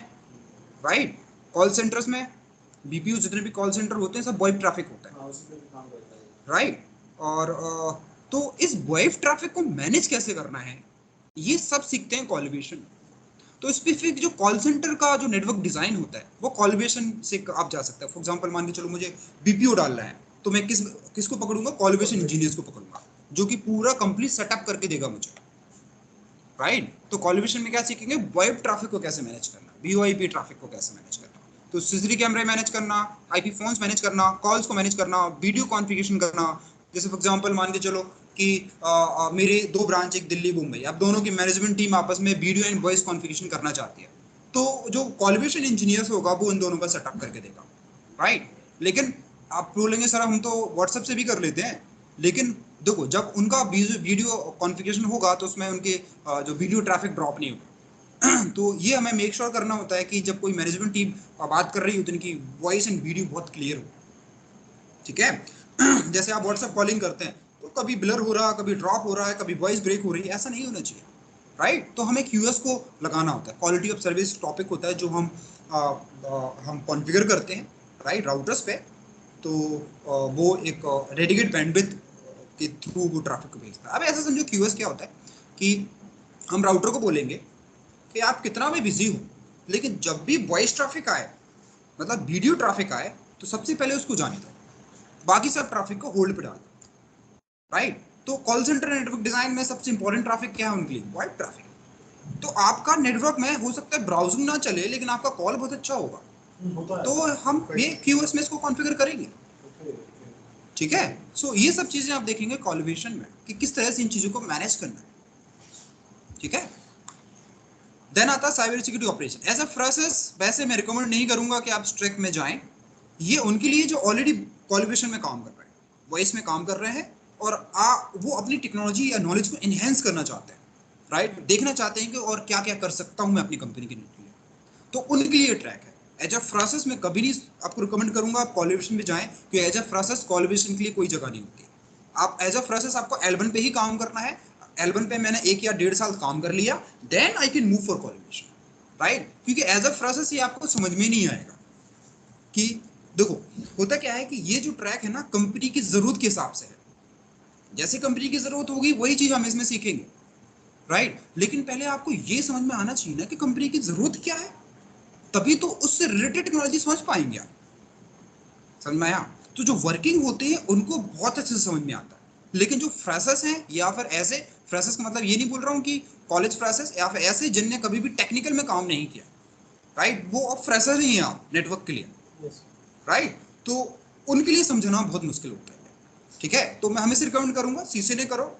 राइट, कॉल सेंटर्स में, बीपीयू जितने भी कॉल सेंटर होते हैं सब वॉइप ट्रैफिक होता है, हाँ उसी पे भी काम करता है। राइट। और तो इस वॉइप ट्रैफिक को मैनेज कैसे करना है ये सब सीखते हैं कोलैबोरेशन। तो स्पेसिफिक जो कॉल सेंटर का जो नेटवर्क डिजाइन होता है वो कोलैबोरेशन से आप जा सकते हैं। फॉर एग्जांपल मान के चलो मुझे बीपीओ डालना है, तो मैं किसको पकड़ूंगा? कोलैबोरेशन इंजीनियर्स को पकड़ूंगा, जो कि पूरा कंप्लीट सेटअप करके देगा मुझे, राइट। तो कोलैबोरेशन में क्या सीखेंगे? वॉइप ट्रैफिक को कैसे मैनेज करना, BOIP ट्रैफिक को कैसे मैनेज करना, तो सीसीटीवी कैमरे मैनेज करना, आईपी फोन्स मैनेज करना, कॉल्स को मैनेज करना, वीडियो कॉन्फ़िगरेशन करना। जैसे फॉर एग्जांपल मान के चलो कि मेरे दो ब्रांच, एक दिल्ली मुंबई, अब दोनों की मैनेजमेंट टीम आपस में वीडियो एंड वॉइस कॉन्फ़िगरेशन करना चाहती है, तो जो कोलैबोरेशन इंजीनियर्स होगा वो इन दोनों का सेटअप करके देगा, राइट। लेकिन आप बोलेंगे सर हम तो व्हाट्सएप से भी कर लेते हैं, लेकिन देखो जब उनका वीडियो कॉन्फ़िगरेशन होगा तो उसमें उनके जो वीडियो ट्रैफिक ड्रॉप नहीं होगा। तो ये हमें मेक श्योर करना होता है कि जब कोई मैनेजमेंट टीम बात कर रही हो तो इनकी वॉइस एंड वीडियो बहुत क्लियर हो, ठीक है। जैसे आप व्हाट्सएप कॉलिंग करते हैं तो कभी ब्लर हो रहा है, कभी ड्रॉप हो रहा है, कभी वॉइस ब्रेक हो रही है, ऐसा नहीं होना चाहिए, राइट। तो हमें QoS को लगाना होता है, क्वालिटी ऑफ सर्विस टॉपिक होता है जो हम कॉन्फ़िगर करते हैं, राइट, राउटर्स पे, तो वो एक डेडिकेटेड बैंडविड्थ के थ्रू वो ट्रैफिक को भेजता है। अब ऐसा समझो क्यूओएस क्या होता है कि हम राउटर को बोलेंगे कि आप कितना भी बिजी हो, लेकिन जब भी वॉइस ट्रैफिक आए, मतलब वीडियो ट्रैफिक आए, तो सबसे पहले उसको जाने दो, बाकी सब ट्रैफिक को होल्ड पे डाल दो, राइट। तो कॉल सेंटर नेटवर्क डिजाइन में सबसे इंपॉर्टेंट ट्रैफिक क्या है उनके लिए? Voice traffic. तो आपका नेटवर्क में हो सकता है ब्राउजिंग ना चले, लेकिन आपका कॉल बहुत अच्छा होगा, होता तो है हम ये क्यूओएस में इसको कॉन्फ़िगर करेंगे, ठीक है। सो ये सब चीजें आप देखेंगे कॉलिब्रेशन में कि किस तरह से इन चीजों को मैनेज करना है, ठीक है। देन आता है cyber security operation as a process. वैसे मैं रिकमेंड नहीं करूंगा कि आप स्ट्रिक्ट में जाएं, ये उनके लिए जो ऑलरेडी कॉलिब्रेशन में काम कर रहे हैं, वॉइस में काम कर रहे हैं, और वो अपनी टेक्नोलॉजी या नॉलेज को एनहेंस करना चाहते हैं, राइट। देखना चाहते हैं कि और क्या क्या कर सकता हूं मैं अपनी कंपनी के लिए, तो उनके लिए ट्रैक है। एज अ प्रोसेस में कभी नहीं आपको रिकमेंड करूंगा आप कॉलिब्रेशन में जाएं, क्योंकि एज अ प्रोसेस कॉलिब्रेशन के लिए कोई जगह नहीं होती। आप एज अ प्रोसेस आपको L1 पे ही काम करना है। L1 पे मैंने 1 या 1.5 साल काम कर लिया, then I can move for calibration, right. क्योंकि एज अ प्रोसेस ये आपको समझ में नहीं आएगा कि देखो होता क्या है कि ये जो ट्रैक है ना कंपनी की जरूरत के हिसाब से है। जैसे कंपनी की जरूरत होगी वही चीज हम इसमें सीखेंगे, राइट। लेकिन पहले आपको ये समझ में आना चाहिए ना कि कंपनी की जरूरत क्या है, तभी तो उससे रिलेटेड टेक्नोलॉजी समझ पाएंगे आप। समझ में आया? तो जो वर्किंग होते हैं उनको बहुत अच्छे से समझ में आता है, लेकिन जो फ्रेशर्स हैं या फिर ऐसे फ्रेशर्स का मतलब ये नहीं बोल रहा हूँ कि कॉलेज फ्रेशर्स या फिर ऐसे जिनने कभी भी टेक्निकल में काम नहीं किया, राइट, वो अब फ्रेशर ही हैं आप नेटवर्क के लिए, राइट। तो उनके लिए समझना बहुत मुश्किल होता है, ठीक है। तो मैं हमेशा रिकमेंड करूंगा सीसीएनए करो,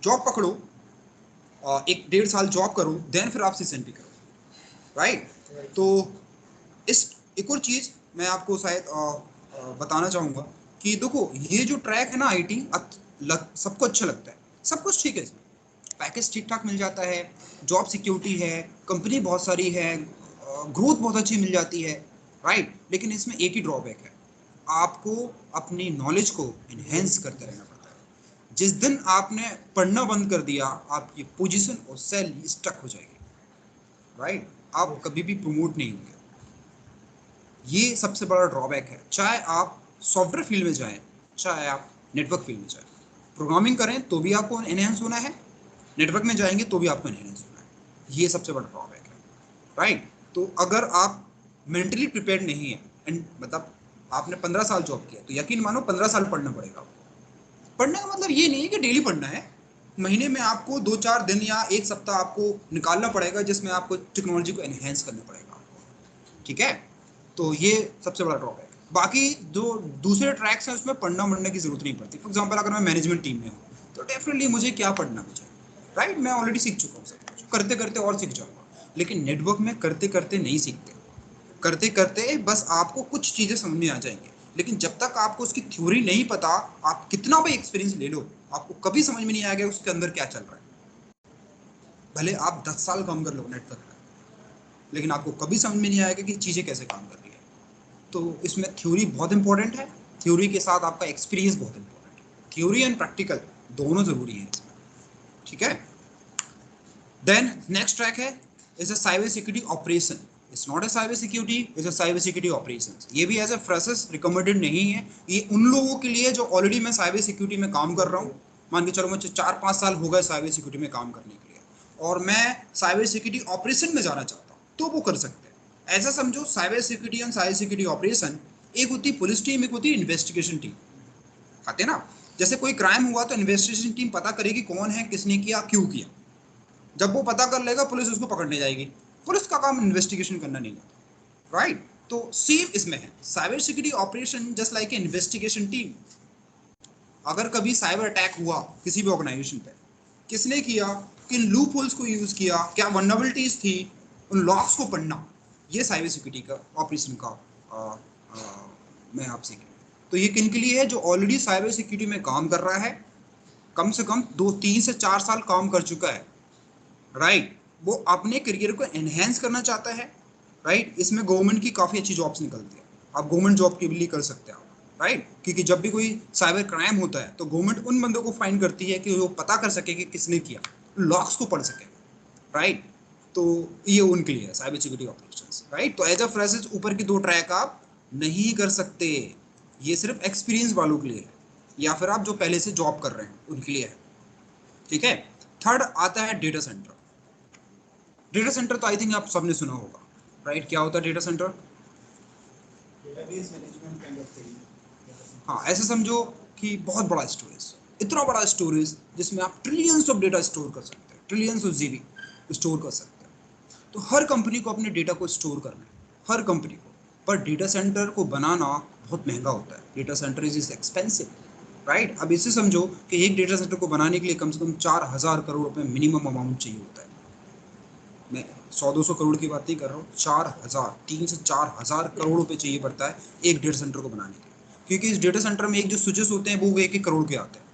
जॉब पकड़ो, 1-1.5 साल जॉब करो, देन फिर आप सीसीएनपी करो, राइट। तो इस एक और चीज मैं आपको शायद बताना चाहूंगा कि देखो ये जो ट्रैक है ना आईटी, सबको अच्छा लगता है, सब कुछ ठीक है इसमें, पैकेज ठीक ठाक मिल जाता है, जॉब सिक्योरिटी है, कंपनी बहुत सारी है, ग्रोथ बहुत अच्छी मिल जाती है, राइट। लेकिन इसमें एक ही ड्रॉबैक है, आपको अपनी नॉलेज को एनहेंस करते रहना पड़ता है। जिस दिन आपने पढ़ना बंद कर दिया, आपकी पोजीशन और सैलरी स्टक हो जाएगी, राइट। आप कभी भी प्रमोट नहीं होंगे। ये सबसे बड़ा ड्रॉबैक है, चाहे आप सॉफ्टवेयर फील्ड में जाएं, चाहे आप नेटवर्क फील्ड में जाएं। प्रोग्रामिंग करें तो भी आपको एनहेंस होना है, नेटवर्क में जाएंगे तो भी आपको एनहेंस होना है। ये सबसे बड़ा ड्रॉबैक है, राइट। तो अगर आप मेंटली प्रिपेयर्ड नहीं है, एंड मतलब आपने 15 साल जॉब किया, तो यकीन मानो 15 साल पढ़ना पड़ेगा आपको। पढ़ने का मतलब ये नहीं है कि डेली पढ़ना है, महीने में आपको 2-4 दिन या एक सप्ताह आपको निकालना पड़ेगा जिसमें आपको टेक्नोलॉजी को एनहेंस करना पड़ेगा, ठीक है। तो ये सबसे बड़ा ड्रॉबैक है। बाकी जो दूसरे ट्रैक्स हैं उसमें पढ़ना की जरूरत नहीं पड़ती। फॉर एग्जाम्पल अगर मैं मैनेजमेंट टीम में हूँ तो डेफिनेटली मुझे क्या पढ़ना मुझे, राइट, मैं ऑलरेडी सीख चुका हूँ सब कुछ, करते करते और सीख जाऊंगा। लेकिन नेटवर्क में करते करते नहीं सीखते, करते करते बस आपको कुछ चीजें समझ में आ जाएंगी, लेकिन जब तक आपको उसकी थ्योरी नहीं पता, आप कितना भी एक्सपीरियंस ले लो, आपको कभी समझ में नहीं आएगा उसके अंदर क्या चल रहा है। भले आप 10 साल काम कर लो नेटवर्क में, लेकिन आपको कभी समझ में नहीं आएगा कि चीजें कैसे काम कर रही है। तो इसमें थ्योरी बहुत इंपॉर्टेंट है, थ्योरी के साथ आपका एक्सपीरियंस बहुत इंपॉर्टेंट है। थ्योरी एंड प्रैक्टिकल दोनों जरूरी है इसमें, ठीक है। देन नेक्स्ट ट्रैक है is a cyber security operation. It's not a cyber security, it's a cyber security operations. ये भी एज अ फ्रेशर्स रिकमेंडेड नहीं है, ये उन लोगों के लिए जो ऑलरेडी मैं साइबर सिक्योरिटी में काम कर रहा हूँ, मान के चलो मुझे 4-5 साल हो गए साइबर सिक्योरिटी में काम करने के लिए, और मैं साइबर सिक्योरिटी ऑपरेशन में जाना चाहता हूँ, तो वो कर सकते हैं। ऐसा समझो cyber security and cyber security operation, एक होती है पुलिस टीम, एक होती है इन्वेस्टिगेशन टीम, आते ना। जैसे कोई क्राइम हुआ तो इन्वेस्टिगेशन टीम पता करेगी कौन है, किसने किया, क्यों किया। जब वो पता कर लेगा पुलिस उसको पकड़ने जाएगी, पुलिस का काम इन्वेस्टिगेशन करना नहीं होता, राइट। तो सेम इसमें है, cyber security operation just like investigation team. अगर कभी साइबर अटैक हुआ किसी भी ऑर्गेनाइजेशन पे, किसने किया, किन लूप होल्स को यूज किया, क्या वल्नरेबिलिटीज थी, उन लॉक्स को पढ़ना, ये साइबर सिक्योरिटी का ऑपरेशन का मैं आपसे तो ये किन के लिए है? जो ऑलरेडी साइबर सिक्योरिटी में काम कर रहा है, कम से कम 2-3 से 4 साल काम कर चुका है, राइट। वो अपने करियर को एनहेंस करना चाहता है, राइट। इसमें गवर्नमेंट की काफ़ी अच्छी जॉब्स निकलती है, आप गवर्नमेंट जॉब के लिए कर सकते हैं आप, राइट। क्योंकि जब भी कोई साइबर क्राइम होता है तो गवर्नमेंट उन बंदों को फाइंड करती है कि वो पता कर सके कि किसने किया, लॉक्स को पढ़ सके, राइट। तो ये उनके लिए है साइबर सिक्योरिटी ऑपरेशंस, राइट। तो एज अ फ्रेशर्स ऊपर की 2 ट्रैक आप नहीं कर सकते, ये सिर्फ एक्सपीरियंस वालों के लिए है, या फिर आप जो पहले से जॉब कर रहे हैं उनके लिए है, ठीक है। थर्ड आता है डेटा सेंटर। डेटा सेंटर तो आई थिंक आप सबने सुना होगा, राइट? क्या होता है data centre? Database management kind of thing. हाँ, ऐसे समझो कि बहुत बड़ा स्टोरेज, इतना बड़ा स्टोरेज जिसमें आप ट्रिलियंस ऑफ डेटा स्टोर कर सकते हैं, ट्रिलियंस ऑफ जीबी स्टोर कर सकते हैं। तो हर कंपनी को अपने डेटा को स्टोर करना है, हर कंपनी को। पर डेटा सेंटर को बनाना बहुत महंगा होता है, data centre is expensive, right? अब इसे समझो कि एक डेटा सेंटर को बनाने के लिए कम से कम 4,000 करोड़ रुपए मिनिमम अमाउंट चाहिए होता है। मैं 100-200 करोड़ की बात नहीं कर रहा हूँ, 4,000, 3 से 4,000 करोड़ रुपए चाहिए पड़ता है एक डेटा सेंटर को बनाने के लिए, क्योंकि इस डेटा सेंटर में एक जो स्विचेस होते हैं वो 1-1 करोड़ के आते हैं,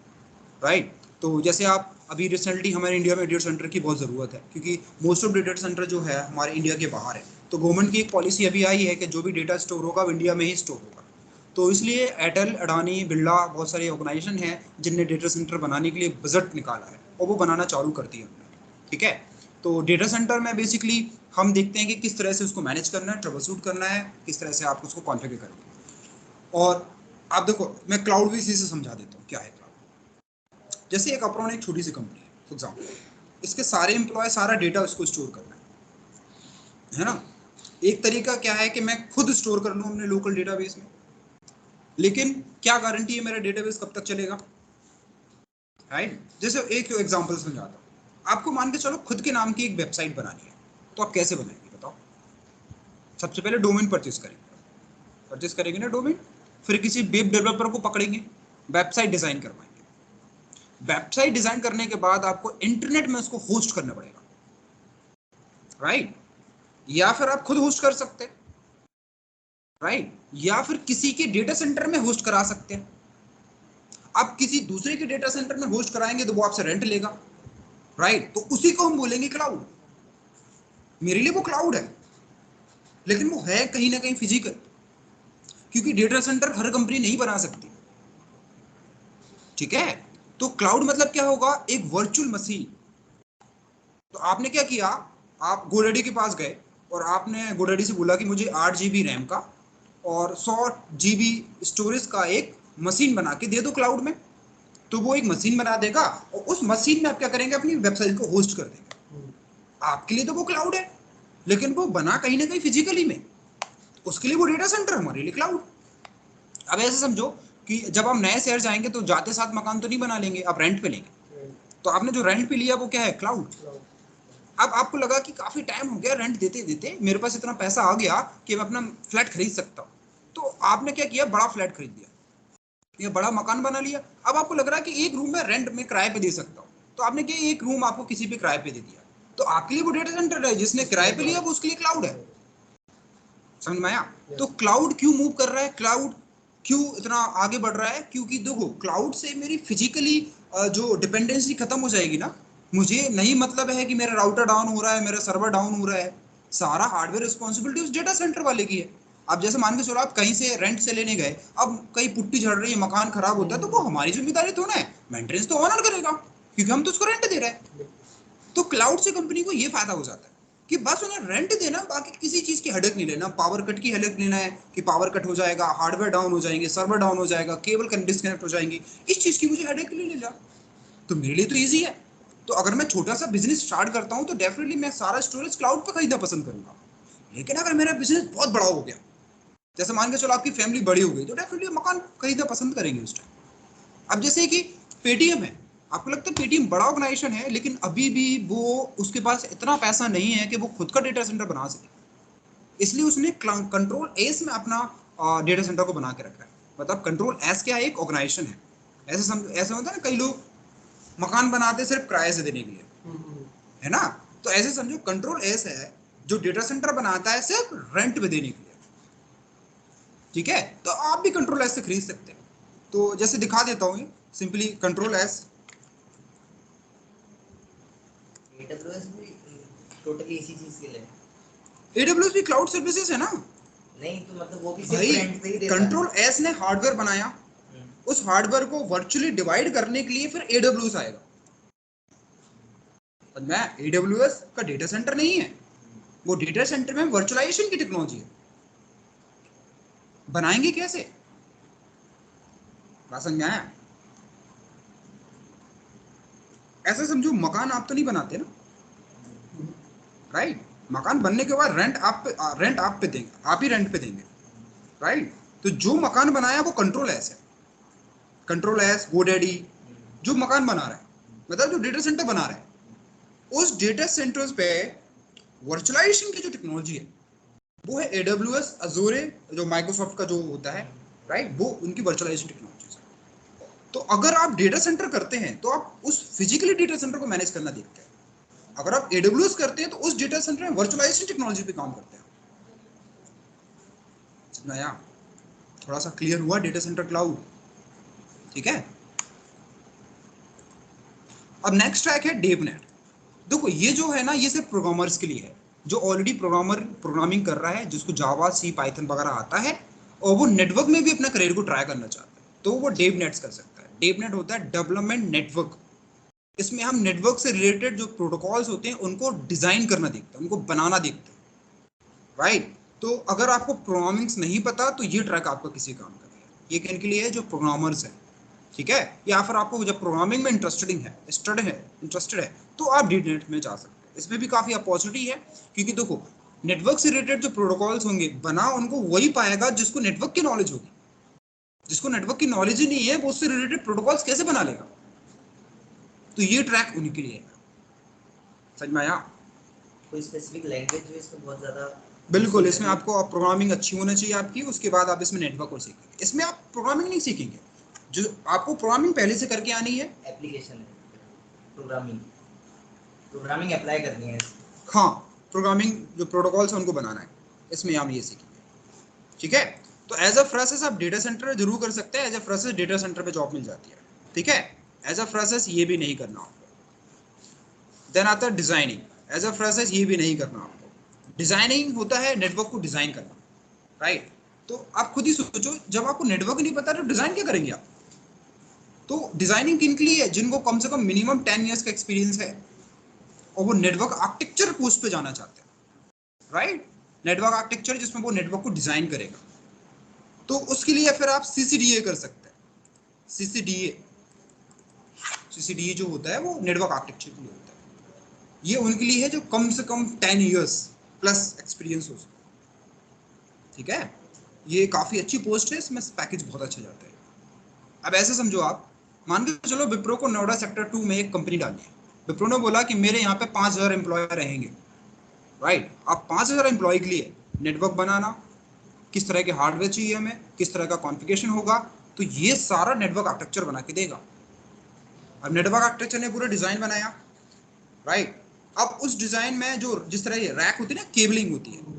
राइट? तो जैसे आप अभी रिसेंटली हमारे इंडिया में डेटा सेंटर की बहुत ज़रूरत है, क्योंकि मोस्ट ऑफ डेटा सेंटर जो है हमारे इंडिया के बाहर है। तो गवर्नमेंट की एक पॉलिसी अभी आई है कि जो भी डेटा स्टोर होगा वो इंडिया में ही स्टोर होगा। तो इसलिए एयरटेल, अडानी, बिरला, बहुत सारी ऑर्गेनाइजेशन हैं जिनने डेटा सेंटर बनाने के लिए बजट निकाला है और वो बनाना चालू कर दिया हमने, ठीक है। तो डेटा सेंटर में बेसिकली हम देखते हैं कि किस तरह से उसको मैनेज करना है, ट्रबल शूट करना है, किस तरह से आप उसको कॉन्फ़िगर करेंगे। और आप देखो, मैं क्लाउड भी इसी से समझा देता हूँ क्या है क्लाउड। जैसे एक अपना एक छोटी सी कंपनी है फॉर एग्जाम्पल, इसके सारे एम्प्लॉय सारा डेटा उसको स्टोर करना है ना। एक तरीका क्या है कि मैं खुद स्टोर कर लूँ अपने लोकल डेटाबेस में, लेकिन क्या गारंटी है मेरा डेटाबेस कब तक चलेगा, राइट? जैसे एक एग्जांपल समझाता हूँ। आपको मान के चलो खुद के नाम की एक वेबसाइट बनानी है, तो आप कैसे बनाएंगे बताओ? सबसे पहले डोमेन परचेज करेंगे ना डोमेन, फिर किसी वेब डेवलपर को पकड़ेंगे, वेबसाइट डिजाइन करवाएंगे। वेबसाइट डिजाइन करने के बाद आपको इंटरनेट में उसको होस्ट करना पड़ेगा, राइट? या फिर आप खुद होस्ट कर सकते हैं, राइट? या फिर किसी के डेटा सेंटर में होस्ट करा सकते हैं। आप किसी दूसरे के डेटा सेंटर में होस्ट कराएंगे तो वो आपसे रेंट लेगा, राइट? तो उसी को हम बोलेंगे क्लाउड। मेरे लिए वो क्लाउड है, लेकिन वो है कहीं ना कहीं फिजिकल, क्योंकि डेटा सेंटर हर कंपनी नहीं बना सकती, ठीक है। तो क्लाउड मतलब क्या होगा? एक वर्चुअल मशीन। तो आपने क्या किया, आप गोडैडी के पास गए और आपने गोडैडी से बोला कि मुझे 8 GB रैम का और 100 GB स्टोरेज का एक मशीन बना के दे दो क्लाउड में। तो वो एक मशीन बना देगा और उस मशीन में आप क्या करेंगे, अपनी वेबसाइट को होस्ट कर देंगे। आपके लिए तो वो क्लाउड है, लेकिन वो बना कहीं ना कहीं फिजिकली में, उसके लिए वो डेटा सेंटर, हमारे लिए क्लाउड। अब ऐसे समझो कि जब आप नए शहर जाएंगे तो जाते साथ मकान तो नहीं बना लेंगे, आप रेंट पे लेंगे। तो आपने जो रेंट पे लिया वो क्या है? क्लाउड। अब आपको लगा कि काफी टाइम हो गया रेंट देते देते, मेरे पास इतना पैसा आ गया कि मैं अपना फ्लैट खरीद सकता हूँ। तो आपने क्या किया, बड़ा फ्लैट खरीद लिया, ये बड़ा मकान बना लिया। अब आपको लग रहा है कि एक रूम में रेंट में किराए पे दे सकता हूँ, तो आपने क्या, एक रूम आपको किसी पे किराए पे दे दिया। तो आपके लिए वो डेटा सेंटर है, जिसने किराए पे लिया वो उसके लिए क्लाउड है। समझ में आया? तो क्लाउड क्यों मूव कर रहा है, क्लाउड क्यों इतना आगे बढ़ रहा है? क्योंकि देखो, क्लाउड से मेरी फिजिकली जो डिपेंडेंसी खत्म हो जाएगी ना। मुझे नहीं मतलब है कि मेरा राउटर डाउन हो रहा है, मेरा सर्वर डाउन हो रहा है, सारा हार्डवेयर रिस्पॉन्सिबिलिटी उस डेटा सेंटर वाले की है। अब जैसे मान के चलो आप कहीं से रेंट से लेने गए, अब कहीं पुट्टी झड़ रही है, मकान खराब होता है, तो वो हमारी जिम्मेदारी थोड़ा है, मेंटेनेंस तो ओनर करेगा, क्योंकि हम तो उसको रेंट दे रहे हैं। तो क्लाउड से कंपनी को ये फायदा हो जाता है कि बस उन्हें रेंट देना, बाकी किसी चीज की हेडेक नहीं लेना। पावर कट की हेडेक लेना है कि पावर कट हो जाएगा, हार्डवेयर डाउन हो जाएंगे, सर्वर डाउन हो जाएगा, केबल डिस्कनेक्ट हो जाएंगी, इस चीज की मुझे हेडेक नहीं लेना। तो मेरे लिए तो ईजी है। तो अगर मैं छोटा सा बिजनेस स्टार्ट करता हूं तो डेफिनेटली मैं सारा स्टोरेज क्लाउड पर खरीदना पसंद करूंगा। लेकिन अगर मेरा बिजनेस बहुत बड़ा हो गया, जैसे मान के चलो आपकी फैमिली बड़ी हो गई, तो डेफिनेटली मकान खरीदना पसंद करेंगे उस टाइम। अब जैसे कि पेटीएम है, आपको लगता है पेटीएम बड़ा ऑर्गेनाइजेशन है, लेकिन अभी भी वो, उसके पास इतना पैसा नहीं है कि वो खुद का डेटा सेंटर बना सके, इसलिए उसने कंट्रोल एस में अपना डेटा सेंटर को बना के रखा है। मतलब कंट्रोल एस क्या है? एक ऑर्गेनाइजेशन है। ऐसे होता है ना, कई लोग मकान बनाते सिर्फ किराए से देने के लिए, है ना। तो ऐसे समझो कंट्रोल एस है जो डेटा सेंटर बनाता है सिर्फ रेंट पे देने के लिए, ठीक है। तो आप भी कंट्रोल एस से खरीद सकते हैं। तो जैसे दिखा देता हूँ, सिंपली कंट्रोल एस। AWS भी टोटली इसी चीज के लिए। AWS भी क्लाउड सर्विसेज है ना नहीं तो मतलब वो भी सिर्फ भाई। रेंट पे ही देता है। कंट्रोल एस ने हार्डवेयर बनाया, उस हार्डवेयर को वर्चुअली डिवाइड करने के लिए फिर AWS आएगा। मैं AWS का डेटा सेंटर नहीं है, वो डेटा सेंटर में वर्चुअलाइजेशन की टेक्नोलॉजी है। बनाएंगे कैसे? बात समझ में आया? ऐसा समझो मकान आप तो नहीं बनाते ना, राइट? मकान बनने के बाद रेंट आप पे देंगे, आप ही रेंट पे देंगे, राइट? तो जो मकान बनाया वो कंट्रोल एस है, कंट्रोल एस गोडैडी जो मकान बना रहा है, मतलब जो डेटा सेंटर बना रहा है, उस डेटा सेंटर्स पे वर्चुअलाइजेशन की जो टेक्नोलॉजी है वो है AWS अजूरे, जो माइक्रोसॉफ्ट का जो होता है, राइट? वो उनकी वर्चुअलाइजेशन टेक्नोलॉजी है। तो अगर आप डेटा सेंटर करते हैं तो आप उस फिजिकली डेटा सेंटर को मैनेज करना देखते हैं। अगर आप AWS करते हैं तो उस डेटा सेंटर में वर्चुअलाइजेशन टेक्नोलॉजी पे काम करते हैं। समझ में आया? थोड़ा सा क्लियर हुआ डेटा सेंटर क्लाउड? ठीक है। अब नेक्स्ट ट्रैक है डेवनेट। देखो ये जो है ना, ये सिर्फ प्रोग्रामर्स के लिए है, जो ऑलरेडी प्रोग्रामिंग कर रहा है, जिसको जावा सी पाइथन वगैरह आता है और वो नेटवर्क में भी अपना करियर को ट्राई करना चाहता है, तो वो डेवनेट्स कर सकता है। डेवनेट होता है डेवलपमेंट नेटवर्क। इसमें हम नेटवर्क से रिलेटेड जो प्रोटोकॉल्स होते हैं उनको डिजाइन करना देखते हैं, उनको बनाना देखते हैं, राइट? तो अगर आपको प्रोग्रामिंग्स नहीं पता तो ये ट्रैक आपका किसी काम का नहीं है। ये किन के लिए है? जो प्रोग्रामर्स है, ठीक है? या फिर आपको जब प्रोग्रामिंग में इंटरेस्टेड है तो आप डीनेट में जा सकते हैं। इसमें भी काफी अपॉर्चुनिटी है, क्योंकि देखो नेटवर्क से रिलेटेड जो प्रोटोकॉल्स होंगे बना उनको वही पाएगा जिसको नेटवर्क की नॉलेज होगी। जिसको नेटवर्क की नॉलेज ही नहीं है वो उससे रिलेटेड प्रोटोकॉल्स कैसे बना लेगा? तो ये ट्रैक उन्हीं के लिए है। समझ में आया? कोई स्पेसिफिक लैंग्वेज जो इसमें बहुत ज्यादा? बिल्कुल, इसमें आपको प्रोग्रामिंग अच्छी होनी चाहिए आपकी, उसके बाद आप इसमें नेटवर्क को सीखेंगे। इसमें आप प्रोग्रामिंग नहीं सीखेंगे, जो आपको प्रोग्रामिंग पहले से करके आनी है, एप्लीकेशन है, प्रोग्रामिंग अप्लाई करनी है। हाँ, प्रोग्रामिंग जो प्रोटोकॉल्स है उनको बनाना है, इसमें हम ये सीखेंगे, ठीक है? तो एज अ फ्रेशर्स आप डेटा सेंटर जरूर कर सकते हैं, as a freshers data centre पे जॉब मिल जाती है, ठीक है? एज अ फ्रेशर्स ये भी नहीं करना आपको। देन आता है डिजाइनिंग। एज अ फ्रेशर्स ये भी नहीं करना आपको। डिजाइनिंग होता है नेटवर्क को डिजाइन करना, राइट? तो आप खुद ही सोचो, जब आपको नेटवर्क नहीं पता तो डिजाइन क्या करेंगे आप? तो डिजाइनिंग किन के लिए है? जिनको कम से कम मिनिमम 10 ईयर्स का एक्सपीरियंस है और वो नेटवर्क आर्किटेक्चर पोस्ट पे जाना चाहते हैं, राइट? नेटवर्क आर्किटेक्चर जिसमें वो नेटवर्क को डिजाइन करेगा, तो उसके लिए फिर आप CCDA कर सकते हैं। सीसीडीए सीसीडीए जो होता है वो नेटवर्क आर्किटेक्चर के लिए होता है। ये उनके लिए है जो कम से कम 10 ईयर्स प्लस एक्सपीरियंस हो सकता, ठीक है? ये काफी अच्छी पोस्ट है, इसमें पैकेज बहुत अच्छा जाता है। अब ऐसे समझो, आप मान के चलो विप्रो को नोएडा सेक्टर 2 में एक कंपनी डालनी है। विप्रो ने बोला कि मेरे यहाँ पे 5000 एम्प्लॉय रहेंगे, राइट? आप 5000 एम्प्लॉय के लिए नेटवर्क बनाना, किस तरह के हार्डवेयर चाहिए हमें, किस तरह का कॉन्फ़िगरेशन होगा, तो ये सारा नेटवर्क आर्किटेक्चर बना के देगा। अब नेटवर्क आर्किटेक्चर ने पूरा डिजाइन बनाया, राइट? अब उस डिजाइन में जो जिस तरह ये रैक होती है ना, केबलिंग होती है,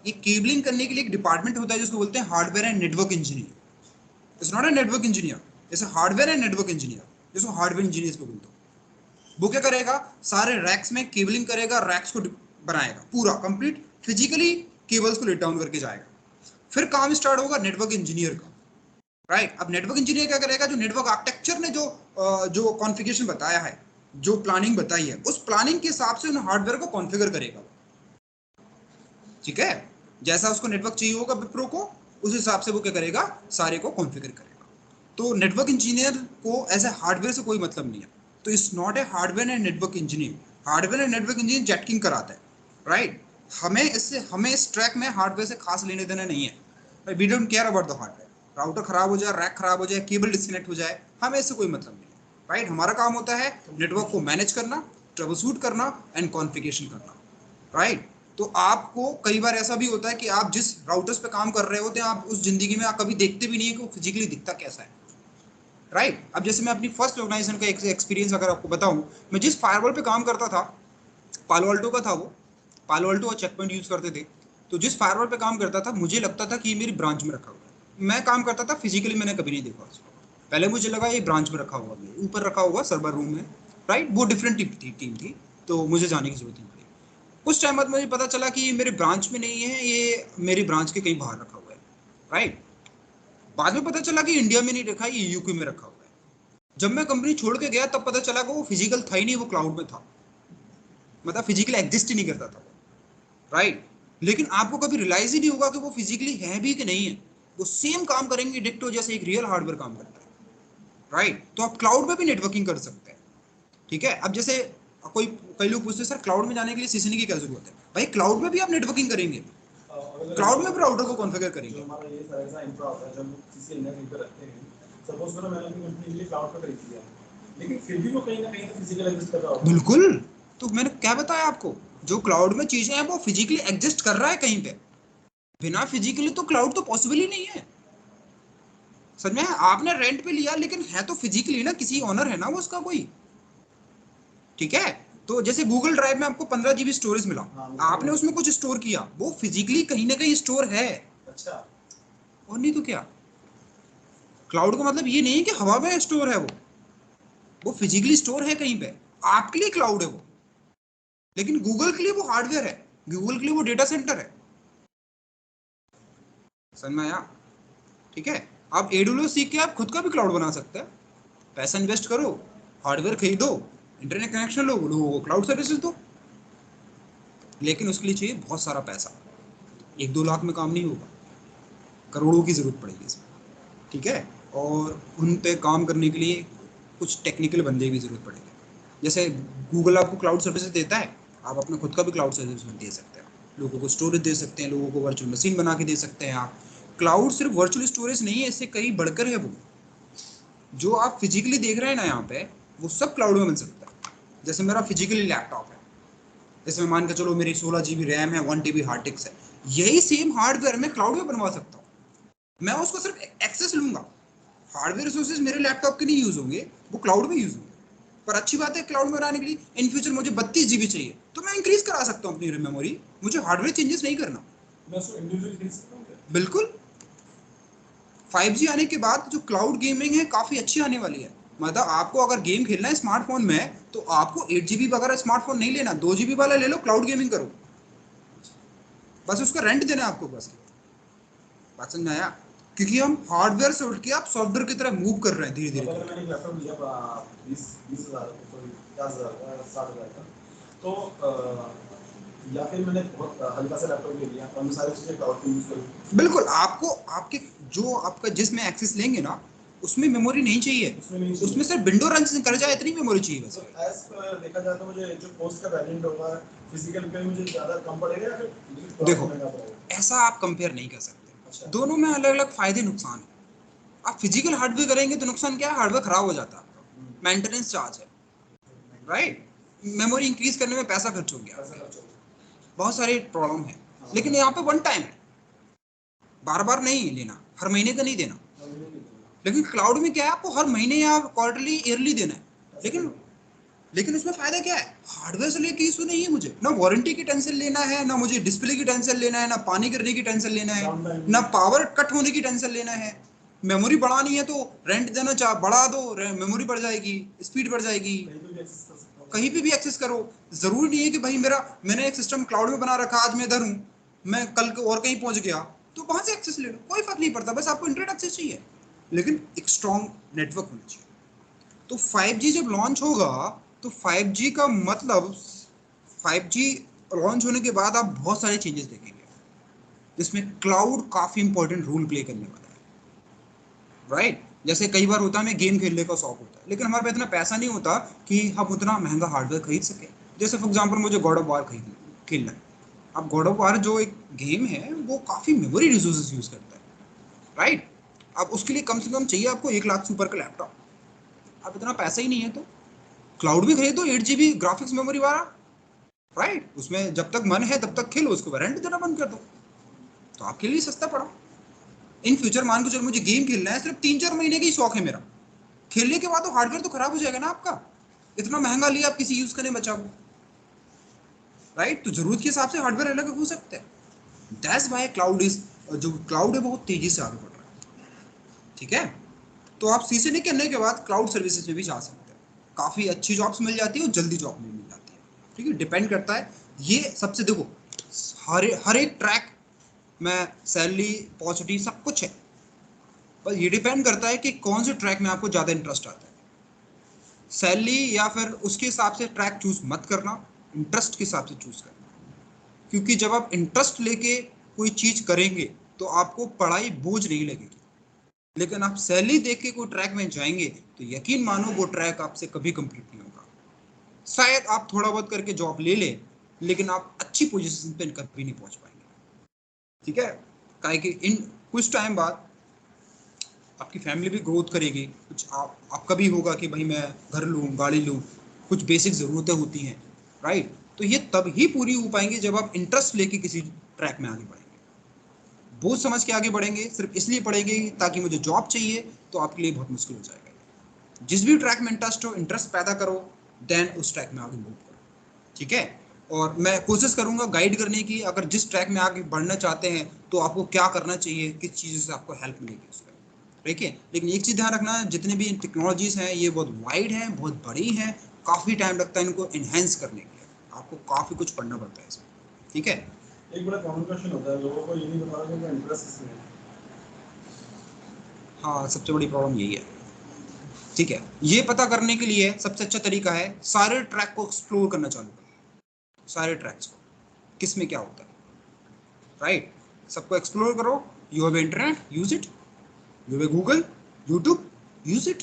ये केबलिंग करने के लिए एक डिपार्टमेंट होता है जिसको बोलते हैं hardware and network engineer. It's not a network engineer, जैसे हार्डवेयर एंड नेटवर्क इंजीनियर, जिसको हार्डवेयर इंजीनियर बोलते हैं। वो क्या करेगा? सारे रैक्स में केबलिंग करेगा, रैक्स को बनाएगा, पूरा कंप्लीट फिजिकली केबल्स को लेट डाउन करके जाएगा। फिर काम स्टार्ट होगा नेटवर्क इंजीनियर का, राइट? अब नेटवर्क इंजीनियर क्या करेगा? जो नेटवर्क आर्किटेक्चर ने जो कॉन्फ़िगरेशन बताया है, जो प्लानिंग बताई है, उस प्लानिंग के हिसाब से उन हार्डवेयर को कॉन्फ़िगर करेगा, ठीक है? जैसा उसको नेटवर्क चाहिए होगा विप्रो को, उस हिसाब से वो क्या करेगा? सारे को कॉन्फ़िगर करेगा। तो नेटवर्क इंजीनियर को ऐसे हार्डवेयर से कोई मतलब नहीं है, तो it's not a hardware and network engineer. Hardware and network engineer Jetking कराता है, राइट? हमें इस ट्रैक में हार्डवेयर से खास लेने देना नहीं है। We don't care about the hardware. Router खराब हो जाए, रैक खराब हो जाए, केबल डिस्कनेक्ट हो जाए, हमें इससे कोई मतलब नहीं, राइट? हमारा काम होता है नेटवर्क को मैनेज करना, ट्रबल शूट करना एंड कॉन्फ़िगरेशन करना, राइट? तो आपको कई बार ऐसा भी होता है कि आप जिस राउटर्स पे काम कर रहे होते हैं, आप उस जिंदगी में आप कभी देखते भी नहीं है कि वो फिजिकली दिखता कैसा है, राइट? अब जैसे मैं अपनी फर्स्ट ऑर्गेनाइजेशन का एक एक्सपीरियंस अगर आपको बताऊं, मैं जिस फायरवॉल पे काम करता था, पालो अल्टो का था वो, पालो अल्टो और चेक पॉइंट यूज करते थे। तो जिस फायरवॉल पे काम करता था, मुझे लगता था कि ये मेरी ब्रांच में रखा हुआ है। मैं काम करता था, फिजिकली मैंने कभी नहीं देखा उसको। पहले मुझे लगा ये ब्रांच में रखा हुआ, ऊपर रखा हुआ सर्वर रूम में, राइट? वो डिफरेंट टीम थी, तो मुझे जाने की जरूरत नहीं पड़ी। कुछ टाइम बाद मुझे पता चला कि ये मेरे ब्रांच में नहीं है, ये मेरी ब्रांच के कहीं बाहर रखा हुआ है, राइट? बाद में पता चला कि इंडिया में नहीं रखा, ये यूके में रखा हुआ है। जब मैं कंपनी छोड़ के गया तब पता चला कि वो फिजिकल था ही नहीं, वो क्लाउड में था, मतलब फिजिकली एग्जिस्ट ही नहीं करता था, राइट? लेकिन आपको कभी रियलाइज ही नहीं होगा कि वो फिजिकली है भी कि नहीं है। वो सेम काम करेंगे डिक्टो जैसे एक रियल हार्डवेयर काम करता है, राइट। तो आप क्लाउड में भी नेटवर्किंग कर सकते हैं, ठीक है। अब जैसे कई लोग पूछते हैं सर क्लाउड में जाने के लिए सीसीएनए की क्या जरूरत है? भाई क्लाउड में भी आप नेटवर्किंग करेंगे, क्लाउड में भी राउटर को कॉन्फ़िगर करेंगे। हमारा ये सारा सा इंफ्रा होता है जब सीसीएनए कहीं पे रखते हैं, सपोज करो मैंने अपनी कंपनी के लिए क्लाउड पर खरीद लिया, लेकिन फिर भी वो कहीं ना कहीं फिजिकल एग्जिस्ट कर रहा होगा। बिल्कुल, तो मैंने क्या बताया आपको, जो क्लाउड में चीजें हैं वो फिजिकली एग्जिस्ट कर रहा है कहीं पे, बिना फिजिकली तो क्लाउड तो पॉसिबल ही नहीं है। समझ में? आपने रेंट पे लिया लेकिन है तो फिजिकली ना, किसी ऑनर है ना वो उसका कोई, ठीक है। तो जैसे गूगल ड्राइव में आपको 15 GB स्टोरेज मिला, आपने उसमें कुछ स्टोर किया, वो फिजिकली कहीं ना कहीं स्टोर है। अच्छा, और नहीं तो क्या, क्लाउड का मतलब ये नहीं है कि हवा में स्टोर है, वो फिजिकली स्टोर है कहीं पे, आपके लिए क्लाउड है वो। लेकिन गूगल के लिए वो हार्डवेयर है, गूगल के लिए वो डेटा सेंटर है। समझ में आया? ठीक है। आप AWS सीख के आप खुद का भी क्लाउड बना सकते हैं, पैसा इन्वेस्ट करो, हार्डवेयर खरीदो, इंटरनेट कनेक्शन लो, लोगों को क्लाउड सर्विसेज दो। लेकिन उसके लिए चाहिए बहुत सारा पैसा, 1-2 लाख में काम नहीं होगा, करोड़ों की जरूरत पड़ेगी इसमें, ठीक है। और उन पे काम करने के लिए कुछ टेक्निकल बंदे की जरूरत पड़ेगी। जैसे गूगल आपको क्लाउड सर्विसेज देता है, आप अपना खुद का भी क्लाउड सर्विस दे सकते हैं, लोगों को स्टोरेज दे सकते हैं, लोगों को वर्चुअल मशीन बना के दे सकते हैं आप। क्लाउड सिर्फ वर्चुअल स्टोरेज नहीं है, इससे कहीं बढ़कर है वो। जो आप फिजिकली देख रहे हैं ना यहाँ पे, वो सब क्लाउड में मिल सकता है। जैसे मेरा फिजिकली लैपटॉप है, इसमें मान के चलो मेरी 16 GB रैम है, 1 TB हार्ड डिस्क है, यही सेम हार्डवेयर मैं क्लाउड में बनवा सकता हूँ। मैं उसको सिर्फ एक्सेस लूंगा, हार्डवेयर रिसोर्सेज मेरे लैपटॉप के नहीं यूज होंगे, वो क्लाउड में यूज होंगे। पर अच्छी बात है, क्लाउड में बनाने के लिए इन फ्यूचर मुझे 32 GB चाहिए तो मैं इंक्रीज करा सकता हूँ अपनी मेमोरी, मुझे हार्डवेयर चेंजेस नहीं करना। मैं उसको इंडिविजुअली खरीद सकता हूँ क्या? बिल्कुल। 5G आने के बाद जो क्लाउड गेमिंग है काफी अच्छी आने वाली है। मतलब आपको अगर गेम खेलना है स्मार्टफोन में, तो आपको 8 GB वगैरह स्मार्टफोन नहीं लेना, 2 GB वाला ले लो, क्लाउड गेमिंग करो, बस उसका रेंट देना है आपको बस। बात समझ में आया? क्योंकि हम हार्डवेयर से उठ के आप सॉफ्टवेयर की तरफ मूव कर रहे हैं धीरे धीरे। अगर मैंने एक लैपटॉप लिया 20,000 सॉरी 50,000 का 60,000 का, तो या फिर मैंने बहुत हल्का सा लैपटॉप ले लिया और मैं सारी चीज़ें क्लाउड पे यूज़ करूँ। बिल्कुल, आपको आपके जो आपका जिसमें एक्सेस लेंगे ना, उसमें मेमोरी नहीं चाहिए, उसमें सिर्फ विंडो रन कर जाए इतनी मेमोरी चाहिए बस। तो एज पर देखा जाए तो मुझे जो पोस्ट का वैरिएंट होगा फिजिकल पे मुझे ज़्यादा कम पड़ेगा या फिर देखो, महंगा पड़ेगा? ऐसा आप कंपेयर नहीं कर सकते, अच्छा। दोनों में अलग अलग फायदे नुकसान है। आप फिजिकल हार्डवेयर करेंगे तो नुकसान क्या है, हार्डवेयर खराब हो जाता है आपका, मेंटेनेंस चार्ज है, राइट, मेमोरी इंक्रीज करने में पैसा खर्च हो गया, पैसा खर्च होगा। बहुत सारे प्रॉब्लम है। लेकिन यहाँ पे वन टाइम है, बार बार नहीं लेना, हर महीने का नहीं देना। लेकिन क्लाउड में क्या है, आपको हर महीने या क्वार्टरली ईयरली देना है। लेकिन उसमें फायदा क्या है, हार्डवेयर से लेके इशू नहीं है मुझे, ना वारंटी की टेंशन लेना है, ना मुझे डिस्प्ले की टेंशन लेना है, ना पानी गिरने की टेंशन लेना है, ना पावर कट होने की टेंशन लेना है। मेमोरी बढ़ानी है तो रेंट देना, चाह बढ़ा दो, मेमोरी बढ़ जाएगी, स्पीड बढ़ जाएगी, कहीं पे भी एक्सेस करो। जरूरी नहीं है कि भाई मैंने एक सिस्टम क्लाउड में बना रखा, आज मैं इधर हूँ, मैं कल को और कहीं पहुंच गया तो वहां से एक्सेस ले लो, कोई फर्क नहीं पड़ता, बस आपको इंटरनेट एक्सेस चाहिए, लेकिन एक स्ट्रॉन्ग नेटवर्क होना चाहिए। तो 5G जब लॉन्च होगा, तो 5G का मतलब 5G लॉन्च होने के बाद आप बहुत सारे चेंजेस देखेंगे, जिसमें क्लाउड काफी इंपॉर्टेंट रोल प्ले करने वाला है, राइट। जैसे कई बार होता है हमें गेम खेलने का शौक होता है, लेकिन हमारे पास इतना पैसा नहीं होता कि हम उतना महंगा हार्डवेयर खरीद सके। जैसे फॉर एग्जाम्पल मुझे गॉड ऑफ वार खेलना है। अब गॉड ऑफ वार जो एक गेम है वो काफी मेमोरी रिसोर्सेज यूज करता है, राइट। अब उसके लिए कम से कम चाहिए आपको 1 लाख से ऊपर का लैपटॉप, अब इतना पैसा ही नहीं है तो क्लाउड में खरीदो 8 GB ग्राफिक्स मेमोरी वाला, राइट। उसमें जब तक मन है तब तक खेलो, उसको वारंटी देना बंद कर दो, तो आपके लिए सस्ता पड़ा। इन फ्यूचर मान के चलो मुझे गेम खेलना है, सिर्फ 3-4 महीने का ही शौक है मेरा, खेलने के बाद तो हार्डवेयर तो खराब हो जाएगा ना आपका, इतना महंगा लिया आप किसी यूज करने बचा को, राइट। तो जरूरत के हिसाब से हार्डवेयर अलग हो सकते हैं। दैट्स व्हाई क्लाउड इज, जो क्लाउड है बहुत तेजी से आगे बढ़ रहा है, ठीक है। तो आप सीसीएनए करने के बाद क्लाउड सर्विसेज में भी जा सकते हैं, काफी अच्छी जॉब्स मिल जाती है और जल्दी जॉब मिल जाती है, ठीक है। डिपेंड करता है ये सबसे, देखो हर एक ट्रैक में सैलरी पॉजिटिव सब कुछ है, पर ये डिपेंड करता है कि कौन से ट्रैक में आपको ज़्यादा इंटरेस्ट आता है। सैलरी या फिर उसके हिसाब से ट्रैक चूज मत करना, इंटरेस्ट के हिसाब से चूज करना, क्योंकि जब आप इंटरेस्ट लेके कोई चीज़ करेंगे तो आपको पढ़ाई बोझ नहीं लगेगी, लेकिन आप सैलरी देख के कोई ट्रैक में जाएंगे तो यकीन मानो वो ट्रैक आपसे कभी कंप्लीट नहीं होगा। शायद आप थोड़ा बहुत करके जॉब ले लें, लेकिन आप अच्छी पोजीशन पे कभी नहीं पहुंच पाएंगे। ठीक है, काहे कि इन कुछ टाइम बाद आपकी फैमिली भी ग्रोथ करेगी, कुछ आपका भी होगा कि भाई मैं घर लूँ, गाड़ी लूँ, कुछ बेसिक ज़रूरतें होती हैं, राइट। तो ये तब ही पूरी हो पाएंगे जब आप इंटरेस्ट लेके किसी ट्रैक में आगे बढ़ेंगे। बोझ समझ के आगे बढ़ेंगे सिर्फ इसलिए पढ़ेंगे ताकि मुझे जॉब चाहिए, तो आपके लिए बहुत मुश्किल हो जाएगा। जिस भी ट्रैक में इंटरेस्ट हो, इंटरेस्ट पैदा करो, देन उस ट्रैक में आगे मूव करो। ठीक है, और मैं कोशिश करूंगा गाइड करने की, अगर जिस ट्रैक में आगे बढ़ना चाहते हैं तो आपको क्या करना चाहिए, किस चीज़ से आपको हेल्प मिलेगी उसमें। ठीक है, लेकिन एक चीज़ ध्यान रखना, जितने भी टेक्नोलॉजीज हैं ये बहुत वाइड हैं, बहुत बड़ी हैं, काफ़ी टाइम लगता है इनको इन्हेंस करने के लिए, आपको काफ़ी कुछ पढ़ना पड़ता है इसमें। ठीक है, एक बड़ा कॉमन क्वेश्चन होता है लोगों को, ये नहीं पता कि उनका इंटरेस्ट किसमें है। हाँ सबसे बड़ी प्रॉब्लम यही है। ठीक है, ये पता करने के लिए सबसे अच्छा तरीका है सारे ट्रैक को एक्सप्लोर करना चालू करो, सारे ट्रैक्स को, किस में क्या होता है, राइट। सबको एक्सप्लोर करो। You have internet, use it. You have Google, YouTube, use it.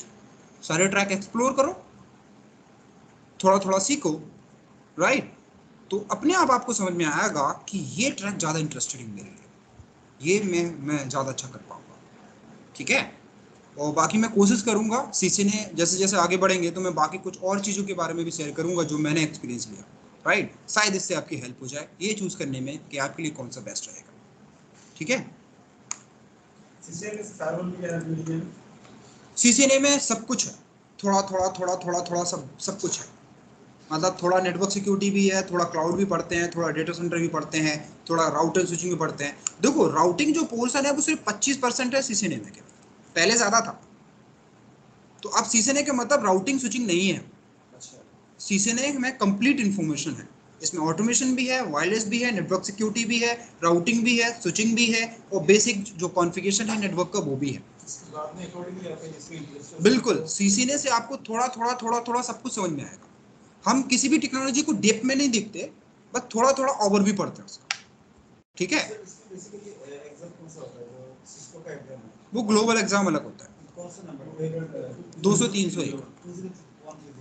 सारे ट्रैक एक्सप्लोर करो, थोड़ा थोड़ा सीखो, राइट। तो अपने आप आपको समझ में आएगा कि ये ट्रैक ज़्यादा इंटरेस्टिंग मेरे लिए, ये मैं ज़्यादा अच्छा कर पाऊंगा। ठीक है, और बाकी मैं कोशिश करूंगा सीसी ने जैसे जैसे आगे बढ़ेंगे तो मैं बाकी कुछ और चीज़ों के बारे में भी शेयर करूंगा जो मैंने एक्सपीरियंस लिया, राइट। शायद इससे आपकी हेल्प हो जाए ये चूज़ करने में कि आपके लिए कौन सा बेस्ट रहेगा। ठीक है, सीसीए के फायरवॉल में क्या हेल्प मिली है? सीसीएनए में सब कुछ है, थोड़ा थोड़ा थोड़ा थोड़ा थोड़ा सब कुछ है। मतलब थोड़ा नेटवर्क सिक्योरिटी भी है, थोड़ा क्लाउड भी पढ़ते हैं, थोड़ा डेटा सेंटर भी पढ़ते हैं, थोड़ा राउटर स्विचिंग भी पढ़ते हैं। देखो राउटिंग जो पोर्शन है वो सिर्फ 25% है सीसीएनए में, पहले ज़्यादा था। तो अब सीसीएनए का मतलब राउटिंग स्विचिंग नहीं है, अच्छा, सीसीएनए में कंप्लीट इन्फॉर्मेशन है। इसमें ऑटोमेशन भी है, वायरलेस भी है, नेटवर्क सिक्योरिटी भी है, राउटिंग भी है, स्विचिंग भी है, और बेसिक जो कॉन्फ़िगरेशन है नेटवर्क का वो भी है। इसके बाद में अकॉर्डिंगली आपके जिसमें इंटरेस्ट है बिल्कुल, सीसीएनए से आपको थोड़ा थोड़ा थोड़ा थोड़ा सब कुछ समझ में आएगा। हम किसी भी टेक्नोलॉजी को डेप्थ में नहीं देखते, बस थोड़ा थोड़ा ओवर भी पढ़ते हैं उसका। ठीक है, सर, इसकी बेसिकली एग्जाम कौन सा होता है जो सिस्को का एग्जाम है? वो ग्लोबल एग्जाम अलग होता है, कौन सा नंबर? 200 301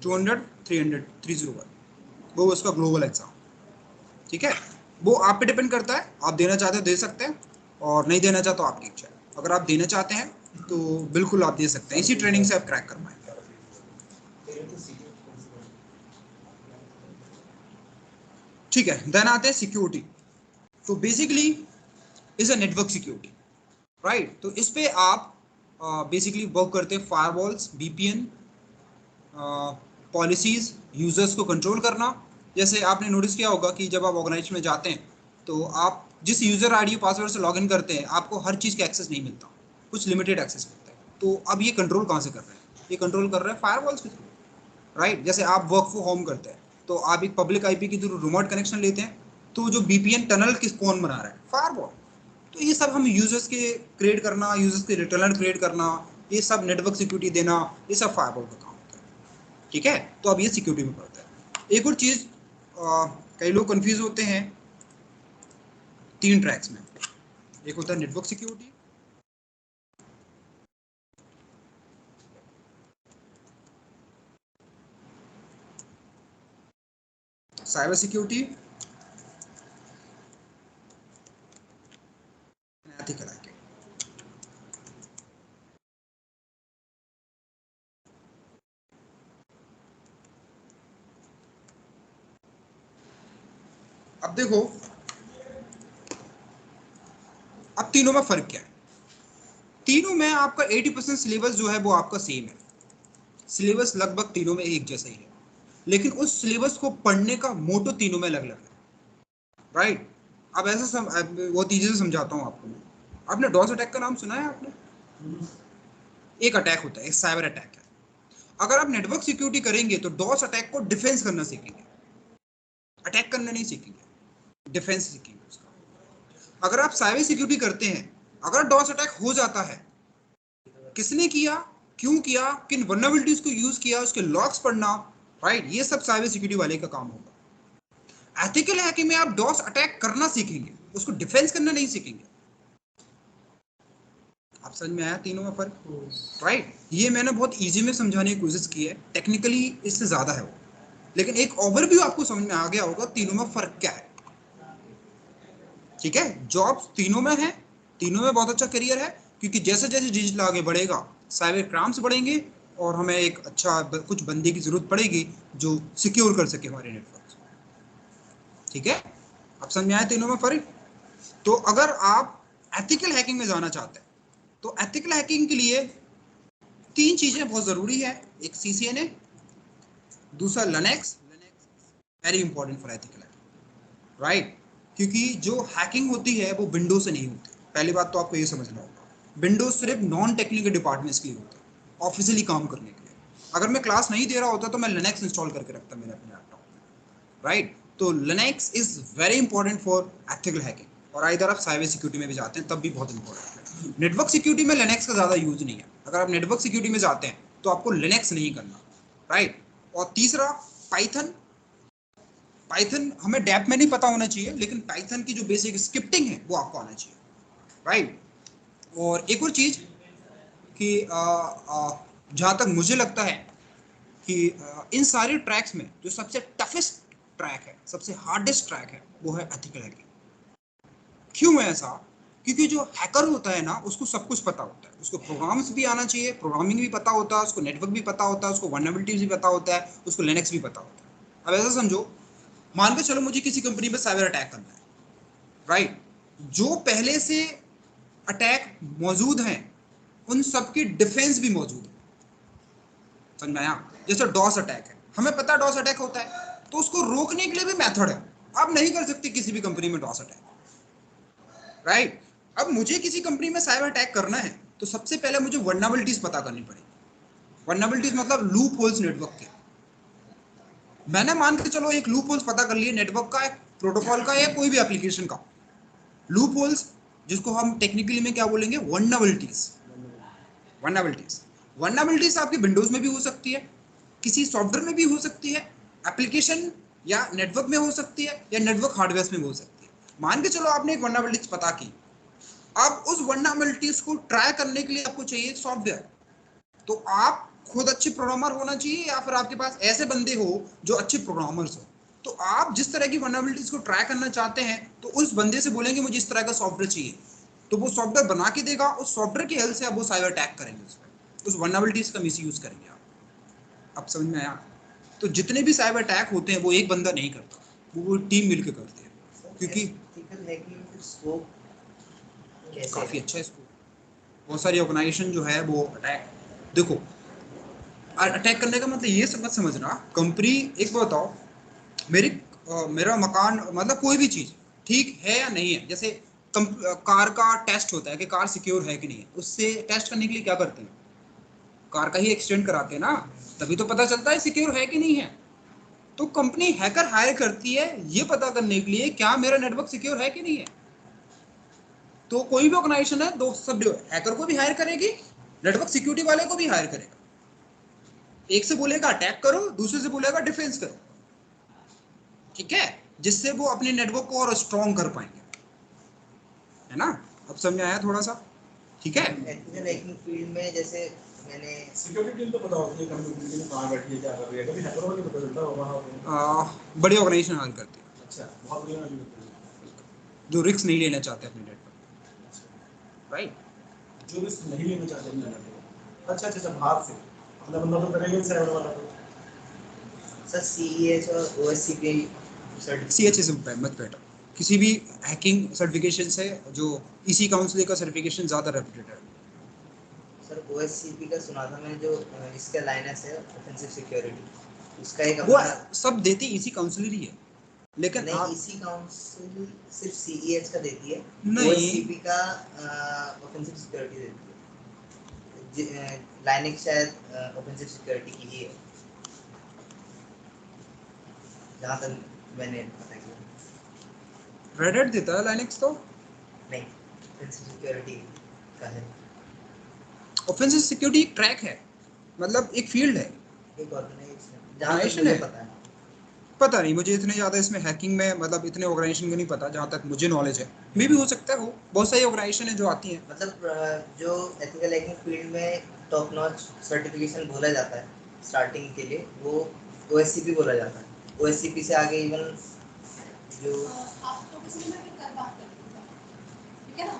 200 300 301, वो उसका ग्लोबल एग्जाम। ठीक है, वो आप पे डिपेंड करता है, आप देना चाहते हो दे सकते हैं, और नहीं देना चाहते तो आपकी इच्छा है। अगर आप देना चाहते हैं तो बिल्कुल आप दे सकते हैं, इसी ट्रेनिंग से आप क्रैक कर पाएंगे। ठीक है, देन आते हैं सिक्योरिटी। तो basically is a network security, right. तो इस पे आप बेसिकली वर्क करते हैं फायरवॉल्स, वीपीएन, पॉलिसीज, यूजर्स को कंट्रोल करना। जैसे आपने नोटिस किया होगा कि जब आप ऑर्गेनाइजेशन में जाते हैं तो आप जिस यूज़र आईडी पासवर्ड से लॉगिन करते हैं आपको हर चीज़ का एक्सेस नहीं मिलता, कुछ लिमिटेड एक्सेस मिलता है। तो अब ये कंट्रोल कहाँ से कर रहे हैं, ये कंट्रोल कर रहे हैं फायरवॉल्स के थ्रू, राइट। जैसे आप वर्क फ्रॉम होम करते हैं तो आप एक पब्लिक आईपी के थ्रू रिमोट कनेक्शन लेते हैं, तो जो वीपीएन टनल किस कौन बना रहा है, फायरवॉल। तो ये सब हम यूजर्स के क्रिएट करना, यूजर्स के रिटर्न क्रिएट करना, ये सब नेटवर्क सिक्योरिटी देना, ये सब फायरवॉल का काम होता है। ठीक है, तो अब ये सिक्योरिटी में पड़ता है। एक और चीज़, कई लोग कंफ्यूज होते हैं 3 ट्रैक्स में, एक होता है network security, cyber security, ethical hacking. अब देखो, अब तीनों में फर्क क्या है। तीनों में आपका 80% सिलेबस जो है वो आपका सेम है, सिलेबस लगभग तीनों में एक जैसा ही है, लेकिन उस सिलेबस को पढ़ने का मोटो तीनों में अलग अलग है, राइट। अब अब वो चीजें से समझाता हूँ आपको। आपने डॉस अटैक का नाम सुना है आपने? एक अटैक होता है, एक साइबर अटैक है। अगर आप नेटवर्क सिक्योरिटी करेंगे तो डॉस अटैक को डिफेंस करना सीखेंगे, अटैक करना नहीं सीखेंगे, डिफेंस सीखेंगे उसका। अगर आप साइबर सिक्योरिटी करते हैं, अगर डॉस अटैक हो जाता है, किसने किया, क्यों किया, किन वल्नरेबिलिटीज को यूज किया, उसके लॉग्स पढ़ना, राइट, ये सब साइबर सिक्योरिटी वाले का काम होगा। एथिकल हैकिंग में आप डॉस अटैक करना सीखेंगे, उसको डिफेंस करना नहीं सीखेंगे। आप समझ में आया तीनों में फर्क? राइट, ये मैंने बहुत इजी में समझाने की कोशिश की है, टेक्निकली इससे ज़्यादा है वो, लेकिन एक ओवरव्यू आपको समझ में आ गया होगा तीनों में फर्क क्या है। ठीक है, जॉब्स तीनों में है, तीनों में बहुत अच्छा करियर है, क्योंकि जैसे जैसे डिजिटल आगे बढ़ेगा साइबर क्राइम्स बढ़ेंगे और हमें एक अच्छा कुछ बंदे की जरूरत पड़ेगी जो सिक्योर कर सके हमारे नेटवर्क। ठीक है, अब समझ में आया तीनों में फर्क? तो अगर आप एथिकल हैकिंग में जाना चाहते हैं तो एथिकल हैकिंग के लिए तीन चीजें बहुत जरूरी है, एक CCNA, दूसरा Linux, very important for ethical hacking, right? क्योंकि जो हैकिंग होती है वो विंडो से नहीं होती, पहली बात तो आपको ये समझना होगा। विंडोज सिर्फ नॉन टेक्निकल डिपार्टमेंट्स के लिए होता है, ऑफिशियली काम करने के लिए। अगर मैं क्लास नहीं दे रहा होता तो मैं लिनक्स इंस्टॉल करके रखता मेरे अपने लैपटॉप में, राइट? तो Linux is very important for ethical hacking, और इधर आप साइबर सिक्योरिटी में भी जाते हैं तब भी बहुत इंपॉर्टेंट है। नेटवर्क सिक्योरिटी में लिनक्स का ज़्यादा यूज नहीं है, अगर आप नेटवर्क सिक्योरिटी में जाते हैं तो आपको लिनक्स नहीं करना, राइट? और तीसरा पाइथन। पाइथन हमें डेप्थ में नहीं पता होना चाहिए, लेकिन पाइथन की जो बेसिक स्क्रिप्टिंग है वो आपको आना चाहिए, राइट? और एक और चीज़ कि जहाँ तक मुझे लगता है कि इन सारे ट्रैक्स में जो सबसे टफेस्ट ट्रैक है, सबसे हार्डेस्ट ट्रैक है, वो है एथिकल हैकिंग। क्यों है ऐसा? क्योंकि जो हैकर होता है ना उसको सब कुछ पता होता है, उसको प्रोग्राम्स भी आना चाहिए, प्रोग्रामिंग भी पता होता है, उसको नेटवर्क भी पता होता है, उसको वल्नरेबिलिटीज भी पता होता है, उसको लिनक्स भी पता होता है। अब ऐसा समझो, मान के चलो मुझे किसी कंपनी में साइबर अटैक करना है, राइट? जो पहले से अटैक मौजूद हैं उन सबकी डिफेंस भी मौजूद है, समझ में आया? जैसे डॉस अटैक है, हमें पता है डॉस अटैक होता है, तो उसको रोकने के लिए भी मेथड है। आप नहीं कर सकते किसी भी कंपनी में डॉस अटैक, राइट? अब मुझे किसी कंपनी में साइबर अटैक करना है तो सबसे पहले मुझे वल्नरेबिलिटीज पता करनी पड़ेगी। वल्नरेबिलिटीज मतलब लूप होल्स नेटवर्क के। मैंने मान के चलो एक लूप होल्स पता कर लिए नेटवर्क का, एक प्रोटोकॉल का, या कोई भी एप्लीकेशन का लूप होल्स, जिसको हम टेक्निकली में क्या बोलेंगे, वल्नरेबिलिटीज। वल्नरेबिलिटीज वल्नरेबिलिटीज आपकी विंडोज में भी हो सकती है, किसी सॉफ्टवेयर में भी हो सकती है, एप्लीकेशन या नेटवर्क में हो सकती है, या नेटवर्क हार्डवेयर में भी हो सकती है। मान के चलो आपने एक वल्नरेबिलिटीज पता की, अब उस वल्नरेबिलिटीज को ट्राई करने के लिए आपको चाहिए सॉफ्टवेयर। तो आप खुद अच्छे प्रोग्रामर होना चाहिए या फिर आपके पास ऐसे बंदे हो जो अच्छे प्रोग्रामर्स हो। तो आप जिस तरह की वल्नरेबिलिटीज को ट्राई करना चाहते हैं तो उस बंदे से बोलेंगे मुझे इस तरह का सॉफ्टवेयर चाहिए, तो वो सॉफ्टवेयर बना के देगा, उस सॉफ्टवेयर की हेल्प से आप वो साइबर अटैक करेंगे, उस पर उस वल्नरेबिलिटीज का मिसयूज करेंगे आप। अब समझ में आया? तो जितने भी साइबर अटैक होते हैं वो एक बंदा नहीं करता, वो टीम मिलकर करते हैं, क्योंकि एथिकल हैकिंग फिर स्कोप कैसे काफ़ी है? अच्छा है इसको। बहुत सारी ऑर्गेनाइजेशन जो है वो अटैक, देखो अटैक करने का मतलब ये मत समझना कंपनी, एक बात बताओ, मेरा मकान मतलब कोई भी चीज़ ठीक है या नहीं है, जैसे कार का टेस्ट होता है कि कार सिक्योर है कि नहीं है, उससे टेस्ट करने के लिए क्या करते हैं, कार का ही एक्सटेंड कराते हैं ना, तभी तो पता चलता है सिक्योर है कि नहीं है। तो कंपनी हैकर हायर करती है ये पता करने के लिए क्या मेरा नेटवर्क सिक्योर है कि नहीं है। तो कोई भी ऑर्गेनाइजेशन है दो सब हैकर को भी हायर करेगी, नेटवर्क सिक्योरिटी वाले को भी हायर करेगा। एक से बोलेगा अटैक करो, दूसरे से बोलेगा डिफेंस करो, ठीक है, जिससे वो अपने नेटवर्क को और स्ट्रॉन्ग कर पाएंगे, है ना? अब समझ में आया थोड़ा सा? ठीक है। एथिकल हैकिंग फील्ड में जैसे मैंने सिक्योरिटी टीम तो पता होती है कंपनी टीम कहाँ बैठी है, क्या कर रही है, कभी हैकरों को नहीं पता चलता वहाँ पे। बड़ी ऑर्गेनाइजेशन हायर करती है अच्छा, बहुत बढ़िया आइडिया है। जो रिस्क नहीं लेना चाहते अपने नेटवर्क, राइट? जो रिस्क नहीं लेना चाहते अपने नेटवर्क। अच्छा अच्छा अच्छा, बाहर से अपना बंदा तो करेंगे साइबर वाला तो। सर CEH और OSCP CHS सर्टिफिकेट। मत बेटा, किसी भी हैकिंग सर्टिफिकेशन से जो इसी काउंसिल का सर्टिफिकेशन ज़्यादा रेप्यूटेड है। सर OSCP का सुना था मैंने, जो इसका लाइनेस है ऑफेंसिव सिक्योरिटी, उसका एक वो अपना सब देती इसी काउंसिल ही है, लेकिन नहीं, आप इसी काउंसिल सिर्फ CEH का देती है, नहीं, OSCP का ऑफेंसिव सिक्योरिटी देती है, लाइनेक्स शायद ऑफेंसिव सिक्योरिटी की ही है जहाँ तक मैंने पता किया। रेड हैट देता है लाइनक्स तो। नहीं, ऑफेंसिव सिक्योरिटी का है, ऑफेंसिव सिक्योरिटी एक ट्रैक है, मतलब एक फील्ड है, एक ऑर्गेनाइजेशन जहाँ तक ऑर्गेनाइजेशन मुझे है। पता है। पता नहीं मुझे इतने ज़्यादा इसमें हैकिंग में, मतलब इतने ऑर्गेनाइजेशन का नहीं पता, जहाँ तक मुझे नॉलेज है। मे भी हो सकता है हो, बहुत सारी ऑर्गेनाइजेशन है जो आती हैं। मतलब जो एथिकल हैकिंग फील्ड में टॉप नॉच सर्टिफिकेशन बोला जाता है स्टार्टिंग के लिए, वो OSCP बोला जाता है। OSCP से आगे इवन जो आप तो किसी में भी कर बात करेंगे, ठीक है ना?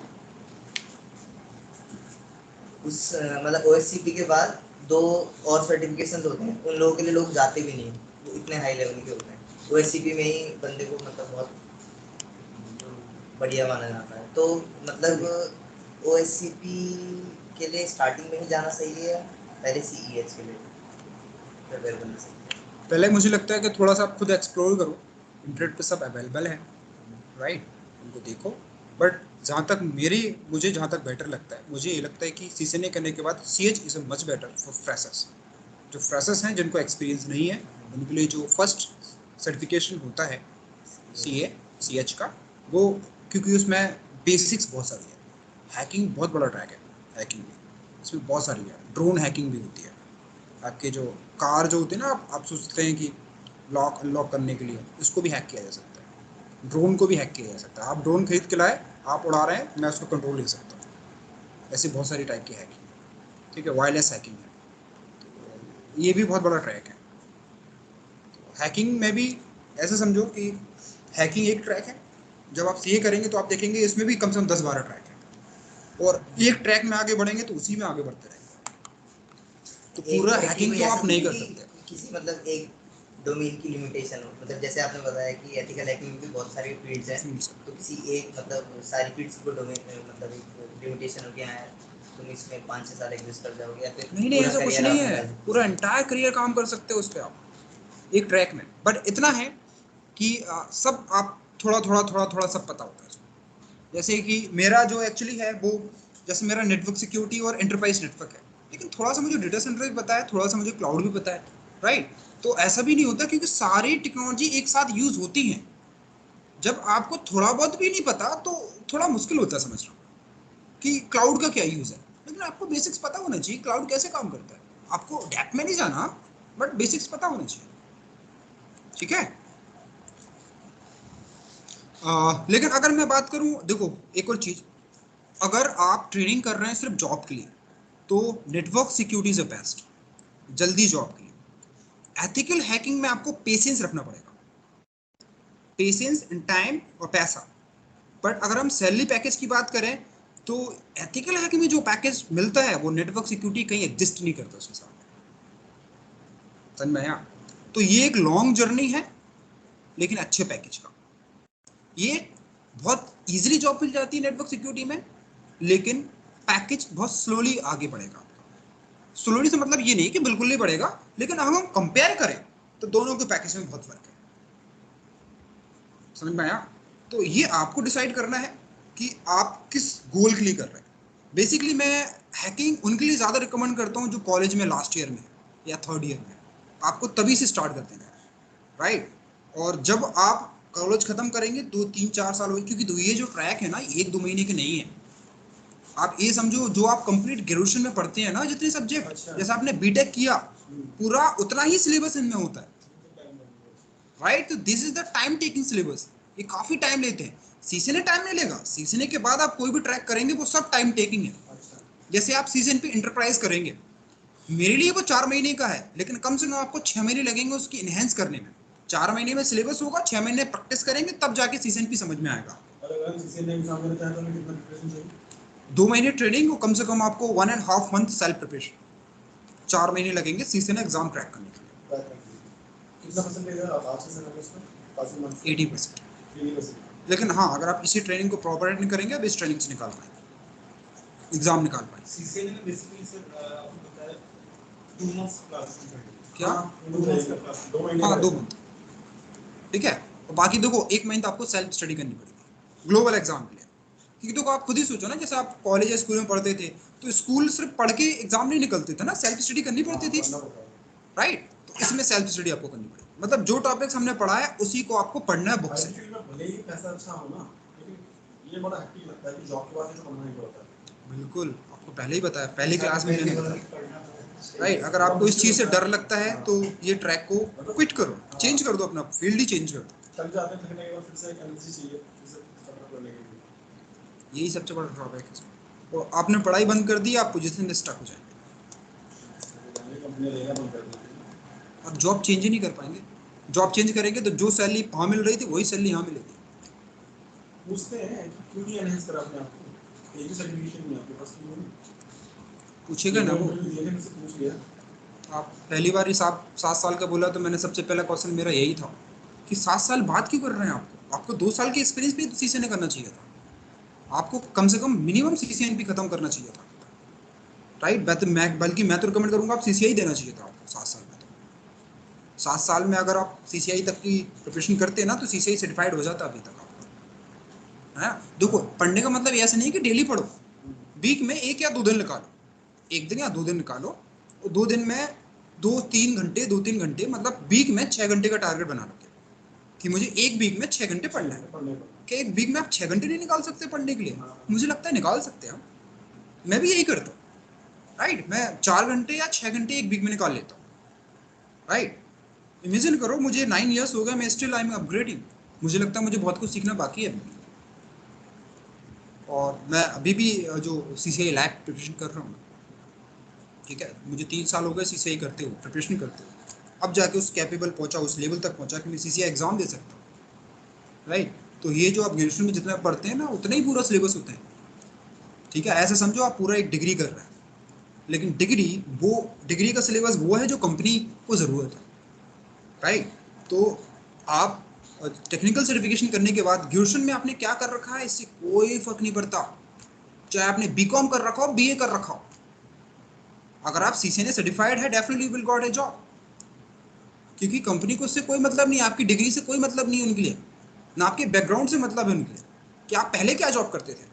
उस मतलब OSCP के बाद 2 और सर्टिफिकेशन होते हैं, उन लोगों के लिए लोग जाते भी नहीं हैं, वो इतने हाई लेवल के होते हैं। OSCP में ही बंदे को मतलब बहुत बढ़िया माना जाता है। तो मतलब OSCP के लिए स्टार्टिंग में ही जाना सही है, पहले CEH के लिए प्रिपेयर करना सही है? पहले मुझे लगता है कि थोड़ा सा आप खुद एक्सप्लोर करो, इंटरनेट पे सब अवेलेबल है, राइट, उनको देखो। बट जहाँ तक मुझे जहाँ तक बेटर लगता है, मुझे ये लगता है कि CCNA करने के बाद CH is a much better for freshers. जो फ्रेशर्स हैं, जिनको एक्सपीरियंस नहीं है, उनके लिए जो फर्स्ट सर्टिफिकेशन होता है CH का, वो, क्योंकि उसमें बेसिक्स बहुत सारी है। हैकिंग बहुत बड़ा ट्रैक है हैकिंग में, इसमें बहुत सारी है। ड्रोन हैकिंग भी होती है। आपके जो कार जो होती है ना, आप सोचते हैं कि लॉक अनलॉक करने के लिए इसको भी हैक किया जा सकता है, ड्रोन को भी हैक किया जा सकता है। आप ड्रोन खरीद के लाए, आप उड़ा रहे हैं, मैं उसको कंट्रोल ले सकता हूँ। ऐसी बहुत सारी टाइप की हैकिंग है, ठीक है, वायरलेस हैकिंग है, तो ये भी बहुत बड़ा ट्रैक है। हैकिंग में भी ऐसे समझो कि हैकिंग एक ट्रैक है, जब आप CA करेंगे तो आप देखेंगे इसमें भी कम से कम 10-12 ट्रैक है, और एक ट्रैक में आगे बढ़ेंगे तो उसी में आगे बढ़ते रहेंगे। तो पूरा हैकिंग तो आप नहीं कर सकते। किसी मतलब एक डोमेन की लिमिटेशन हो, मतलब जैसे आपने बताया कि एथिकल हैकिंग में भी बहुत सारी फील्ड्स हैं, तो किसी एक मतलब सारी फील्ड्स को डोमेन मतलब एक लिमिटेशन हो गया है, तुम इसमें 5-6 साल एग्जिस्ट कर जाओगे या फिर नहीं, पूरा ऐसा कुछ करियर नहीं आप है, निकाल सकते पूरा एंटायर करियर काम कर सकते हो उस पर आप एक ट्रैक में। बट इतना है कि सब आप थोड़ा सब पता होता है। जैसे कि मेरा जो एक्चुअली है वो, जैसे मेरा नेटवर्क सिक्योरिटी और एंटरप्राइज नेटवर्क है, लेकिन थोड़ा सा मुझे डेटा सेंटर भी पता है, थोड़ा सा मुझे क्लाउड भी पता है, राइट। तो ऐसा भी नहीं होता, क्योंकि सारी टेक्नोलॉजी एक साथ यूज होती हैं। जब आपको थोड़ा बहुत भी नहीं पता तो थोड़ा मुश्किल होता है समझना कि क्लाउड का क्या यूज है, लेकिन आपको बेसिक्स पता होना चाहिए क्लाउड कैसे काम करता है। आपको डेप्थ में नहीं जाना, बट बेसिक्स पता होना चाहिए, ठीक है। लेकिन अगर मैं बात करूं, देखो एक और चीज, अगर आप ट्रेनिंग कर रहे हैं सिर्फ जॉब के लिए, तो network security is the best, जल्दी जॉब के लिए। एथिकल हैकिंग में आपको पेशेंस रखना पड़ेगा, पेशेंस इन टाइम और पैसा। बट अगर हम सैलरी पैकेज की बात करें, तो एथिकल हैकिंग में जो पैकेज मिलता है वो नेटवर्क सिक्योरिटी कहीं एग्जिस्ट नहीं करता उसके साथ, समझ में आया। तो ये एक लॉन्ग जर्नी है, लेकिन अच्छे पैकेज का। ये बहुत इजीली जॉब मिल जाती है नेटवर्क सिक्योरिटी में, लेकिन पैकेज बहुत स्लोली आगे बढ़ेगा। स्लोली से मतलब ये नहीं कि बिल्कुल नहीं बढ़ेगा, लेकिन अगर हम कंपेयर करें तो दोनों के पैकेज में बहुत फर्क है, समझ में आया। तो ये आपको डिसाइड करना है कि आप किस गोल के लिए कर रहे हैं। बेसिकली मैं हैकिंग उनके लिए ज़्यादा रिकमेंड करता हूँ जो कॉलेज में लास्ट ईयर में या थर्ड ईयर में, आपको तभी से स्टार्ट कर देना है, राइट। और जब आप कॉलेज खत्म करेंगे 2-3-4 साल हो, क्योंकि ये जो ट्रैक है ना 1-2 महीने के नहीं है। आप ये समझो, जो आप कंप्लीट ग्रेजुएशन में पढ़ते हैं ना जितने सब्जेक्ट, अच्छा। जैसे आपने बीटेक किया, पूरा उतना ही सिलेबस इनमें होता है, राइट। तो this is the time taking syllabus, ये काफी टाइम लेते हैं। सीसीएनए टाइम नहीं लेगा, सीसीएनए के बाद आप कोई भी ट्रैक करेंगे वो सब टाइम टेकिंग है। अच्छा। जैसे आप सीजन पे इंटरप्राइज करेंगे, मेरे लिए वो 4 महीने का है, लेकिन कम से कम आपको 6 महीने लगेंगे उसकी इनहेंस करने में। 4 महीने में सिलेबस होगा, 6 महीने प्रैक्टिस करेंगे, तब जाके सीजन पी समझ में आएगा। और अगर हम सीसीएनए एग्जाम देना चाहें तो हमें कितना प्रिपरेशन चाहिए? 2 महीने ट्रेनिंग और कम से कम आपको 1.5 मंथ सेल्फ प्रिपरेशन, 4 महीने लगेंगे सीजन एग्जाम क्रैक करने के लिए। कितना परसेंटेज है आप से सिलेबस में? Passing marks 80%। 80%। लेकिन हाँ, अगर आप इसी ट्रेनिंग को प्रॉपर नहीं करेंगे, अब इस ट्रेनिंग से निकाल पाएंगे, एग्जाम निकाल पाएंगे। सीसीएनए में बेसिकली सर आपको पता है 2 मंथ्स क्लास की क्या? 2 मंथ्स का क्लास 2 महीने हाँ, का 2 मंथ, ठीक है। और बाकी देखो 1 महीने आपको सेल्फ स्टडी करनी पड़ेगी ग्लोबल एग्जाम के लिए, क्योंकि देखो आप खुद ही सोचो ना, जैसे आप कॉलेज या स्कूल में पढ़ते थे, तो स्कूल सिर्फ पढ़ के एग्जाम नहीं निकलते थे ना, सेल्फ स्टडी करनी पड़ती थी, राइट। तो इसमें सेल्फ स्टडी आपको करनी पड़ेगी, मतलब जो टॉपिक्स हमने पढ़ा है उसी को आपको पढ़ना है बुक से। फील्ड में भले ही पैसा अच्छा हो ना, लेकिन ये बड़ा हैक्टिक लगता है कि जॉब के बाद ये तो पढ़ना ही पड़ता है। बिल्कुल, आपको पहले ही बताया, पहली क्लास में मैंने बताया। राइट। अगर आपको इस चीज से डर लगता है तो ये ट्रैक को क्विट करो, चेंज कर दो, अपना फील्ड ही चेंज कर दो। थक जाते हैं, थकने के बाद फिर से एक एनर्जी चाहिए फिर से स्टार्ट करने के लिए। यही सबसे बड़ा ड्रॉबैक है। तो आपने पढ़ाई बंद कर दी, आप पोजीशन में स्टक हो जाएंगे, कंपनी लेना बंद कर देती आप जॉब चेंज ही नहीं कर पाएंगे। जॉब चेंज करेंगे तो जो सैलरी वहाँ मिल रही थी वही सैलरी यहाँ मिलेगी। है। पूछते हैं कि क्यों नहीं एनहेंस करा अपने आप को, एक भी सर्टिफिकेशन नहीं आपके पास, क्यों नहीं? पूछेगा ना वो। पूछ लिया। आप पहली बार हिसाब 7 साल का बोला तो मैंने सबसे पहला क्वेश्चन मेरा यही था कि 7 साल बाद क्यों कर रहे हैं आपको 2 साल की एक्सपीरियंस भी सीसीएन करना चाहिए था, आपको कम से कम मिनिमम सीसीएन भी खत्म करना चाहिए था, राइट। बल्कि मैं तो रिकमेंड करूंगा आप सीसीआई देना चाहिए था आपको 7 साल में। तो 7 साल में अगर आप सीसीआई तक की प्रिपरेशन करते ना तो सीसीआई सर्टिफाइड हो जाता अभी तक आपका, है। देखो पढ़ने का मतलब ऐसा नहीं है कि डेली पढ़ो, वीक में 1 या 2 दिन निकालो, 1 दिन या 2 दिन निकालो, और 2 दिन में 2-3 घंटे मतलब वीक में 6 घंटे का टारगेट बना रखे कि मुझे एक वीक में 6 घंटे पढ़ना है। क्या एक वीक में आप 6 घंटे नहीं निकाल सकते पढ़ने के लिए? मुझे लगता है निकाल सकते हैं हम, मैं भी यही करता हूँ, राइट। मैं 4 घंटे या 6 घंटे एक वीक में निकाल लेता हूँ, राइट। इमेजिन करो मुझे 9 इयर्स हो गए, मैं स्टिल आई एम अपग्रेडिंग, मुझे लगता है मुझे बहुत कुछ सीखना बाकी है। और मैं अभी भी जो सीसीआई लैब प्रिपरेशन कर रहा हूँ, ठीक है, मुझे 3 साल हो गए सीसीआई करते हुए, प्रिपरेशन करते हुए, अब जाके उस कैपेबल पहुंचा, उस लेवल तक पहुंचा कि मैं सीसीआई एग्जाम दे सकता हूँ, राइट। तो ये जो आप ग्रेजुएशन में जितना पढ़ते हैं ना उतना ही पूरा सिलेबस होता है, ठीक है। ऐसा समझो आप पूरा एक डिग्री कर रहे हैं, लेकिन डिग्री का सिलेबस वो है जो कंपनी को ज़रूरत है, राइट। तो आप टेक्निकल सर्टिफिकेशन करने के बाद ग्रेजुएशन में आपने क्या कर रखा है इससे कोई फर्क नहीं पड़ता, चाहे आपने बीकॉम कर रखा हो, बीए कर रखा हो, अगर आप सीसीएनए सर्टिफाइड है definitely will got a job, क्योंकि कंपनी को उससे कोई मतलब नहीं, आपकी डिग्री से कोई मतलब नहीं है उनके लिए, ना आपके बैकग्राउंड से मतलब है उनके लिए कि आप पहले क्या जॉब करते थे,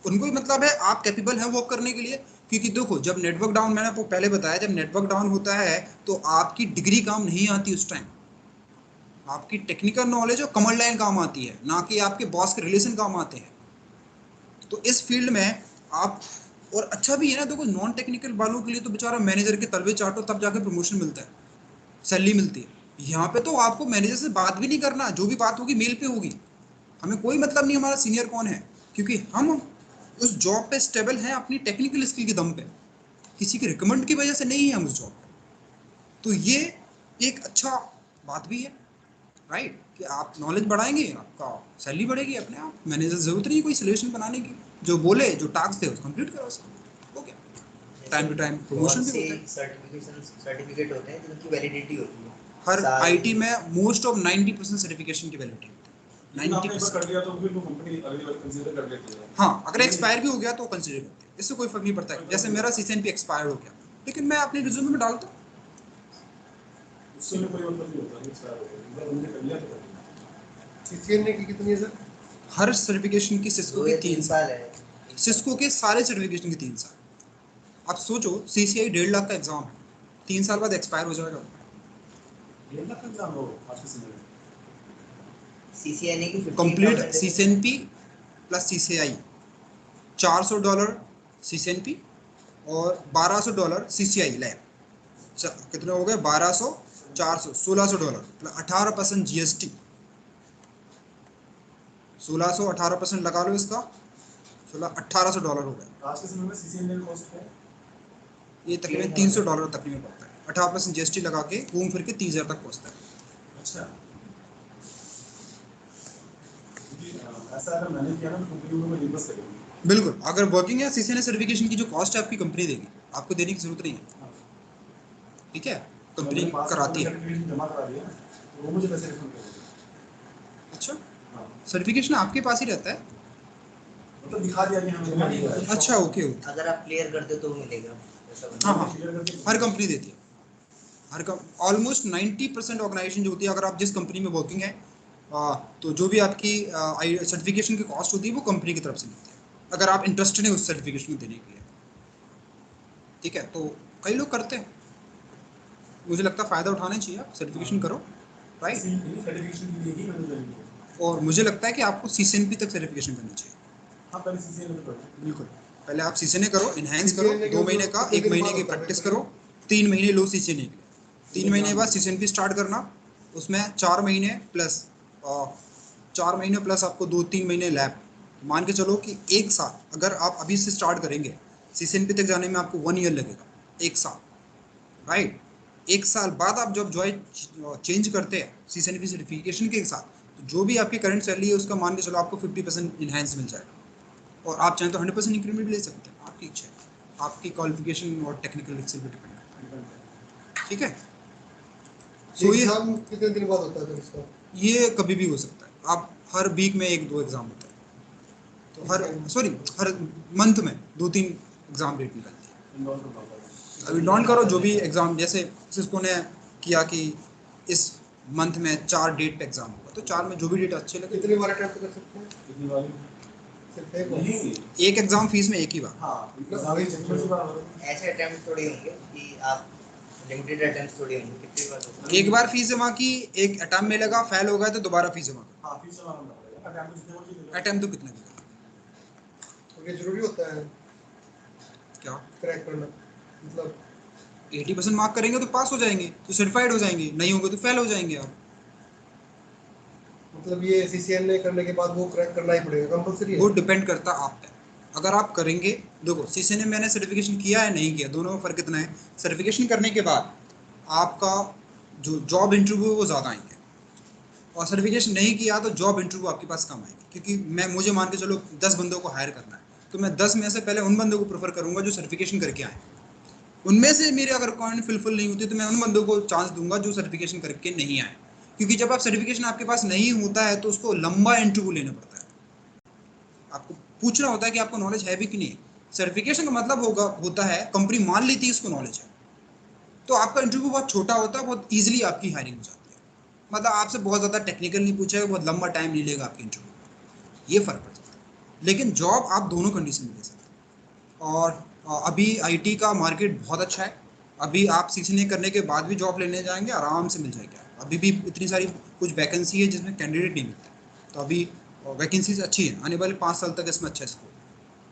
उनको भी मतलब है आप कैपेबल हैं वर्क करने के लिए। क्योंकि देखो जब नेटवर्क डाउन, मैंने आपको पहले बताया, जब नेटवर्क डाउन होता है तो आपकी डिग्री काम नहीं आती उस टाइम, आपकी टेक्निकल नॉलेज और कमांड लाइन काम आती है, ना कि आपके बॉस के रिलेशन काम आते हैं। तो इस फील्ड में आप, और अच्छा भी है ना, देखो नॉन टेक्निकल वालों के लिए तो बेचारा मैनेजर के तलवे चाटो तब जाके प्रमोशन मिलता है, सैलरी मिलती है। यहाँ पे तो आपको मैनेजर से बात भी नहीं करना, जो भी बात होगी मेल पे होगी, हमें कोई मतलब नहीं हमारा सीनियर कौन है, क्योंकि हम उस जॉब पे स्टेबल हैं अपनी टेक्निकल स्किल के दम पे, किसी के रिकमेंड की वजह से नहीं है हम उस जॉब पे। तो ये एक अच्छा बात भी है, राइट, कि आप नॉलेज बढ़ाएंगे आपका सैलरी बढ़ेगी अपने आप, मैनेजर जरूरत नहीं कोई सोल्यूशन बनाने की, जो बोले जो टास्क थे उसको कंप्लीट करो, उसको हो गया। टाइम टू टाइम प्रमोशन भी होता है। सर्टिफिकेट होते हैं जिनकी वैलिडिटी होती है हर आईटी में मोस्ट ऑफ 90% सर्टिफिकेशन की वैलिडिटी होती है, 90%। कर दिया तो फिर वो कंपनी अगली बार कंसीडर कर लेती है। हाँ, अगर एक्सपायर भी हो गया तो कंसीडर करते हैं, इससे कोई फर्क नहीं पड़ता है। जैसे मेरा सीसीएनपी एक्सपायर हो गया, लेकिन मैं अपने रिज्यूमे में डालता हूँ, उससे कोई मतलब नहीं होता, एक्सपायर हो गया उन्होंने कर लिया तो कर लिया। सीसीएनए की कितनी है सर? हर सर्टिफिकेशन की सिस्को की 3 साल है, सिस्को के सारे सर्टिफिकेशन की 3 साल। आप सोचो सीसीआई 1.5 लाख का एग्जाम है, 3 साल बाद एक्सपायर हो जाएगा। 1.5 लाख का एग्जाम हो आज के समय में सीसीएनए की complete CCNP plus CCI $400 CCNP और $1200 सीसीआई लैब, कितने हो गए? 1200, 400, $1600 प्लस 18% जीएसटी, 1600 18% लगा लो इसका, $1800 हो गए। आज के समय में सीसीएनए का कॉस्ट है ये तकरीबन $300 तकरीबन पड़ता है, 18% जीएसटी लगा के घूम फिर के 30,000 तक पहुँचता है। अच्छा, ऐसा अगर मैंने किया ना तो कंपनी को मैं रिवर्स करूंगी। बिल्कुल, अगर वर्किंग है सीसीएनए सर्टिफिकेशन की जो कॉस्ट है आपकी कंपनी देगी, आपको देने की जरूरत नहीं है, ठीक है, कंपनी कराती है। जमा करा दिया तो वो मुझे पैसे रिफंड करेगी। अच्छा, सर्टिफिकेशन आपके पास ही रहता है? मतलब दिखा दिया कि हमें। अच्छा, ओके ओके, अगर आप क्लियर कर दो तो मिलेगा। हाँ हाँ, हर कंपनी देती है, ऑलमोस्ट 90% ऑर्गेनाइजेशन जो होती है, अगर आप जिस कंपनी में वर्किंग है तो जो भी आपकी सर्टिफिकेशन की कॉस्ट होती है वो कंपनी की तरफ से मिलती है, अगर आप इंटरेस्टेड हैं उस सर्टिफिकेशन को देने के लिए, ठीक है। तो कई लोग करते हैं, मुझे लगता है फ़ायदा उठाना चाहिए, आप सर्टिफिकेशन करो, राइट। सर्टिफिकेशन के लिए ही मैंने ज्वाइन किया। और मुझे लगता है कि आपको सीसीएनपी तक सर्टिफिकेशन करनी चाहिए। हाँ, पहले सीसीएनए में करो। बिल्कुल, पहले आप सीसीएनए करो, इनहेंस करो, 2 महीने का, 1 महीने की प्रैक्टिस करो, 3 महीने लो CCNA के लिए, 3 महीने बाद CCNP स्टार्ट करना, उसमें 4 महीने प्लस 4 महीने प्लस आपको 2-3 महीने लैब। मान के चलो कि 1 साल अगर आप अभी से स्टार्ट करेंगे, CCNP तक जाने में आपको 1 ईयर लगेगा, 1 साल, राइट। 1 साल बाद आप जब चेंज करते हैं CCNP सर्टिफिकेशन के साथ, तो जो भी आपकी करंट सैलरी है उसका मान के चलो आपको 50% इनहेंस मिल जाएगा, और आप चाहें तो 100% इंक्रीमेंट भी ले सकते हैं, आपकी इच्छा है, आपकी क्वालिफिकेशन और टेक्निकल स्किल पे डिपेंड है, ठीक है। तो एग्जाम कितने दिन बाद होता है फिर इसका? ये कभी भी हो सकता है, आप हर वीक में 1-2 एग्जाम होता है, तो हर मंथ में 2-3 एग्जाम डेट निकलती है। अभी नोट करो जो भी एग्जाम, जैसे सिस्को ने किया कि इस मंथ में 4 डेट पे एग्जाम होगा, तो 4 में जो भी डेट अच्छे लगे। कितनी बार अटेम्प्ट कर सकते हैं? कितनी बार? सिर्फ एक बार? नहीं, एक एग्जाम फीस में एक ही बार। हाँ, ऐसे अटेम्प्ट थोड़ी होंगे कि आप लिमिटेड अटेम्प्ट थोड़ी होंगे, कितनी बार होगा? एक बार फीस जमा की, एक अटेम्प्ट में लगा, फेल हो गया तो दोबारा फीस जमा कर। हाँ, फीस जमा करना पड़ेगा, अटेम्प्ट जितने मर्जी ले लो। अटेम्प्ट तो कितना भी लगा, तो ये जरूरी होता है क्या क्रैक करना? मतलब 80% मार्क करेंगे तो पास हो जाएंगे, तो सर्टिफाइड हो जाएंगे, नहीं होंगे तो फेल हो जाएंगे आप। मतलब ये CCNA करने के बाद वो क्रैक करना ही पड़ेगा, कंपलसरी है? वो डिपेंड करता आप पे, अगर आप करेंगे। देखो CCNA मैंने सर्टिफिकेशन किया है नहीं किया, दोनों में फ़र्क कितना है। सर्टिफिकेशन करने के बाद आपका जो जॉब इंटरव्यू है वो ज़्यादा आएंगे, और सर्टिफिकेशन नहीं किया तो जॉब इंटरव्यू आपके पास कम आएंगे, क्योंकि मुझे मान के चलो 10 बंदों को हायर करना है, तो मैं 10 में से पहले उन बंदों को प्रेफर करूंगा जो सर्टिफिकेशन करके आए। उनमें से मेरे अगर रिक्वायरमेंट फुलफिल नहीं होती तो मैं उन बंदों को चांस दूंगा जो सर्टिफिकेशन करके नहीं आए, क्योंकि जब आप सर्टिफिकेशन आपके पास नहीं होता है तो उसको लंबा इंटरव्यू लेना पड़ता है, आपको पूछना होता है कि आपको नॉलेज है भी कि नहीं। सर्टिफिकेशन का मतलब होता है कंपनी मान लेती है इसको नॉलेज है, तो आपका इंटरव्यू बहुत छोटा होता है, बहुत ईजिली आपकी हायरिंग हो जाती है, मतलब आपसे बहुत ज़्यादा टेक्निकल नहीं पूछेगा, बहुत लंबा टाइम नहीं लेगा आपके इंटरव्यू, ये फ़र्क पड़ जाता है। लेकिन जॉब आप दोनों कंडीशन में ले सकते हैं, और अभी IT का मार्केट बहुत अच्छा है, अभी आप CCNA करने के बाद भी जॉब लेने जाएंगे आराम से मिल जाएगी, अभी भी इतनी सारी कुछ वैकेंसी है जिसमें कैंडिडेट नहीं मिलता, तो अभी वैकेंसीज अच्छी है, आने वाले 5 साल तक इसमें अच्छा स्कोप,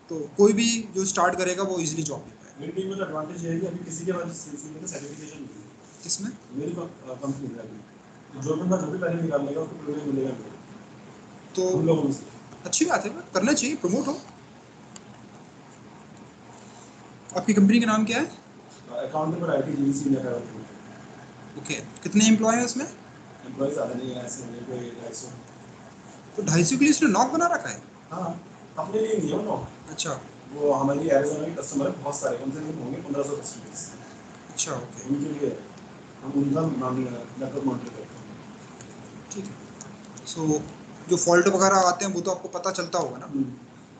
तो कोई भी जो स्टार्ट करेगा वो इजीली जॉब ले पाएगा। मेरी टीम में तो एडवांटेज है कि अभी किसी के पास CCNA का सर्टिफिकेशन नहीं है। इसमें मेरी कंपनी में अभी जो बंदा जो भी पहले निकाल लेगा उसको प्रोजेक्ट मिलेगा नहीं। तो हम लोगों में से अच्छी बात है, करना चाहिए, प्रमोट हो। आपकी कंपनी का नाम क्या है? अकाउंटिंग और IT GC में है। ओके, कितने एम्प्लॉय हैं उसमें? एम्प्लॉय ज़्यादा नहीं है, ऐसे नहीं कोई 250। तो 250 के लिए उसने नॉक बना रखा है? हाँ, अपने लिए नहीं है वो। अच्छा वो हमारी एरिज़ोना के कस्टमर है, बहुत सारे, कम से कम होंगे 1500 कस्टमर्स। अच्छा, ओके, उनके लिए हम उनका नेटवर्क मॉनिटर करते हैं। ठीक है। सो जो फॉल्ट वगैरह आते हैं वो तो आपको पता चलता होगा ना?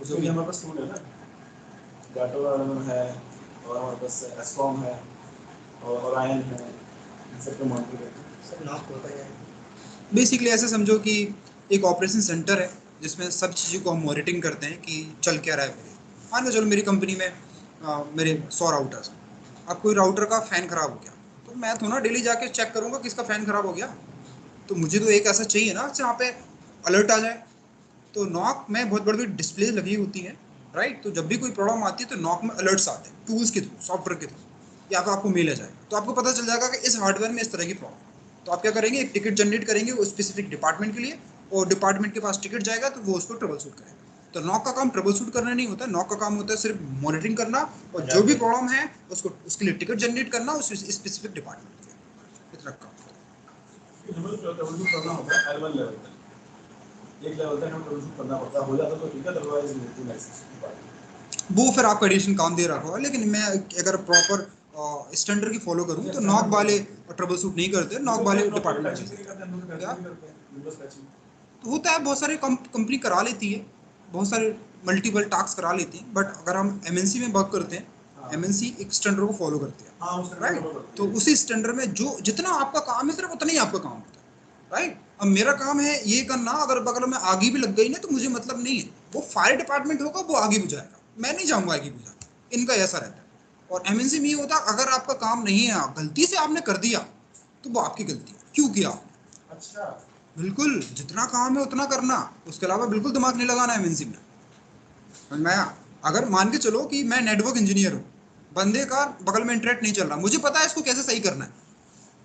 उसके लिए हमारे पास टूल है ना, डाटा है, और हमारे पास एस्कॉम है और आयन है, इन सबको मॉनिटर करते हैं। सर नॉक होता है बेसिकली ऐसे समझो कि एक ऑपरेशन सेंटर है जिसमें सब चीज़ों को हम मॉनिटरिंग करते हैं कि चल क्या रहा है मेरे। मान लो चलो मेरी कंपनी में मेरे 100 राउटर्स हैं, अब कोई राउटर का फ़ैन ख़राब हो गया, तो मैं तो ना डेली जाके चेक करूँगा किसका फ़ैन ख़राब हो गया, तो मुझे तो एक ऐसा चाहिए ना जहाँ पे अलर्ट आ जाए। तो नॉक में बहुत बड़ी बड़ी डिस्प्ले लगी होती है, राइट, तो जब भी कोई प्रॉब्लम आती है तो नॉक में अलर्ट्स आते हैं टूल्स के थ्रू, सॉफ्टवेयर के थ्रू, या फिर आपको मेल आ जाएगा, तो आपको पता चल जाएगा कि इस हार्डवेयर में इस तरह की प्रॉब्लम है। तो आप क्या करेंगे, एक टिकट जनरेट करेंगे उस स्पेसिफिक डिपार्टमेंट के लिए, और डिपार्टमेंट के पास टिकट जाएगा तो वो उसको ट्रबल शूट करेगा। तो नॉक का काम ट्रबल शूट करना नहीं होता, नॉक का काम होता है सिर्फ मॉनिटरिंग करना, और जो भी प्रॉब्लम है उसको उसके लिए टिकट जनरेट करना उस स्पेसिफिक डिपार्टमेंट के, इतना काम होता है। हमें ट्रबल शूट करना होता है L1 लेवल तक, एक लेवल तक हमें ट्रबल शूट करना पड़ता है, हो जाता तो ठीक है, अदरवाइज नहीं लाइसेंस। वो फिर आपका एडिशन काम दे रखा होगा, लेकिन मैं अगर प्रॉपर स्टैंडर्ड की फॉलो करूँ तो नॉक वाले ट्रबल शूट नहीं करते, नॉक वाले डिपार्टमेंट क्या तो होता है, बहुत सारे कंपनी करा लेती है, बहुत सारे मल्टीपल टास्क करा लेती हैं, बट अगर हम MNC में वर्क करते हैं, MNC एक स्टैंडर्ड को फॉलो करते हैं, हाँ, उस राइट, तो उसी स्टैंडर्ड में जो जितना आपका काम है सिर्फ उतना ही आपका काम होता है, राइट। अब मेरा काम है ये करना, अगर बगल में आगे भी लग गई ना तो मुझे मतलब नहीं है, वो फायर डिपार्टमेंट होगा वो आगे बुझाएगा, मैं नहीं जाऊँगा आगे बुझाने, इनका ऐसा रहता है। और MNC में ये होता है अगर आपका काम नहीं है, गलती से आपने कर दिया तो वो आपकी गलती है, क्यों किया आपने। अच्छा, बिल्कुल जितना काम है उतना करना, उसके अलावा बिल्कुल दिमाग नहीं लगाना MNC में। समझ में आया? अगर मान के चलो कि मैं नेटवर्क इंजीनियर हूँ, बंदे का बगल में इंटरनेट नहीं चल रहा, मुझे पता है इसको कैसे सही करना है।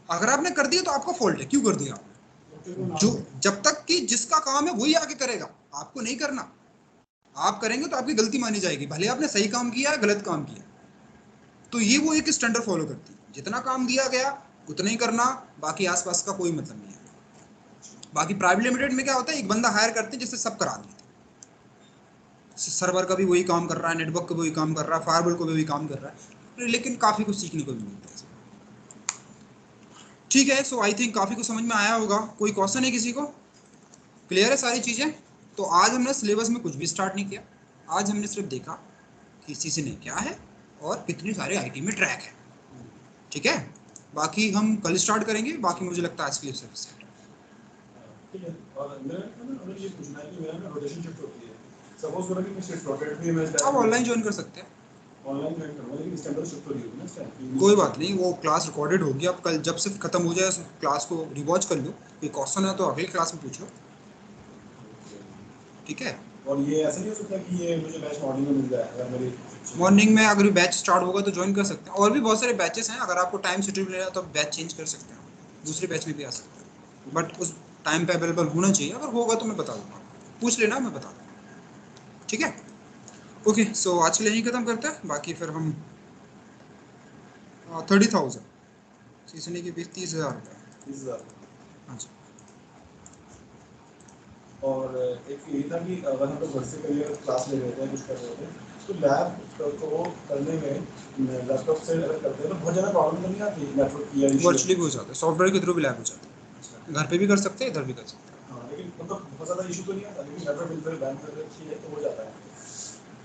अगर आपने कर दिया तो आपका फॉल्ट है, क्यों कर दिया आपने? जो जब तक कि जिसका काम है वही आगे करेगा, आपको नहीं करना। आप करेंगे तो आपकी गलती मानी जाएगी, भले आपने सही काम किया है गलत काम किया। तो ये वो एक स्टैंडर्ड फॉलो करती है, जितना काम दिया गया उतना ही करना, बाकी आसपास का कोई मतलब नहीं है। बाकी प्राइवेट लिमिटेड में क्या होता है, एक बंदा हायर करते हैं जिससे सब करा देते हैं। सर्वर का भी वही काम कर रहा है, नेटवर्क का भी वही काम कर रहा है, फायरवॉल को भी वही काम कर रहा है, लेकिन काफ़ी कुछ सीखने को भी मिलता है। ठीक है, सो आई थिंक काफ़ी कुछ समझ में आया होगा। कोई क्वेश्चन है किसी को? क्लियर है सारी चीज़ें? तो आज हमने सिलेबस में कुछ भी स्टार्ट नहीं किया, आज हमने सिर्फ देखा कि CCNA क्या है और कितने सारे IT में ट्रैक है। ठीक है, बाकी हम कल स्टार्ट करेंगे, बाकी मुझे लगता है आज के लिए सफिशिएंट है। ठीक है। और मेरा ना हमें ये पूछना है कि मेरा ना रोटेशन शिफ्ट होती है, सपोज करो कि मैं शिफ्ट रोटेट भी मैं आप ऑनलाइन ज्वाइन कर सकते हैं, ऑनलाइन ज्वाइन करूंगा, लेकिन इस टाइम पर शिफ्ट हो रही होगी ना इस टाइम। कोई बात नहीं, वो क्लास रिकॉर्डेड होगी। आप कल जब से खत्म हो जाए क्लास को रिवॉच कर लो, कोई क्वेश्चन है तो अगली क्लास में पूछ लो। ठीक है, और ये ऐसा नहीं हो सकता कि ये मुझे बैच मॉर्निंग में मिल जाए अगर मेरी मॉर्निंग में अगर बैच स्टार्ट होगा तो ज्वाइन कर सकते हैं। और भी बहुत सारे बैचेस हैं, अगर आपको टाइम शेड्यूल मिलेगा तो बैच चेंज कर सकते हैं, दूसरे बैच में भी आ सकते हैं, बट उस टाइम पे अवेलेबल होना चाहिए। अगर होगा तो मैं बता दूंगा, पूछ लेना, मैं बता दूंगा। ठीक है, ओके। सो आज के लिए यहीं खत्म करते हैं, बाकी फिर हम 30,000 CCNA की फीस 30,000 रुपये। 30,000। हाँ जी। और एक ये था कि अगर हम लोग घर से कहीं क्लास ले रहे थे, कुछ कर रहे थे, तो लैब को करने में लैपटॉप से अगर करते हैं तो बहुत ज़्यादा प्रॉब्लम तो नहीं आती नेटवर्क की या वर्चुअली भी हो जाता है, सॉफ्टवेयर के थ्रू भी लैब हो जाता है, घर पे भी कर सकते हैं, इधर भी कर सकते हैं। हाँ, लेकिन मतलब बहुत ज़्यादा इशू तो नहीं आता, लेकिन नेटवर्क मिलकर बैन कर रखी है तो हो जाता है।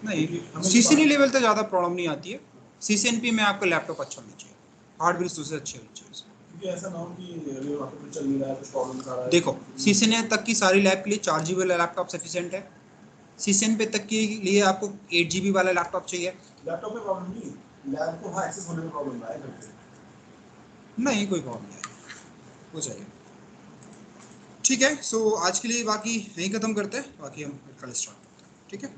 नहीं, CCNA लेवल तक ज़्यादा प्रॉब्लम नहीं आती है। CCNP में आपका लैपटॉप अच्छा होना चाहिए, हार्डवेयर उससे अच्छे होनी चाहिए। क्योंकि ऐसा ना हो कि अभी वहाँ पे कुछ चल नहीं रहा है, कुछ प्रॉब्लम आ रहा है। देखो, CCNA तक की सारी लैब के लिए 4 GB वाला लैपटॉप सफिशिएंट है। CCNP तक के लिए आपको 8 GB वाला लैपटॉप चाहिए। लैपटॉप में प्रॉब्लम नहीं, लैब को वहाँ एक्सेस होने में प्रॉब्लम आए घर पे। नहीं, कोई प्रॉब्लम नहीं, हो जाएगा। ठीक है, सो आज के लिए बाकी यहीं ख़त्म करते हैं, बाकी हम कल स्टार्ट करते हैं। ठीक है।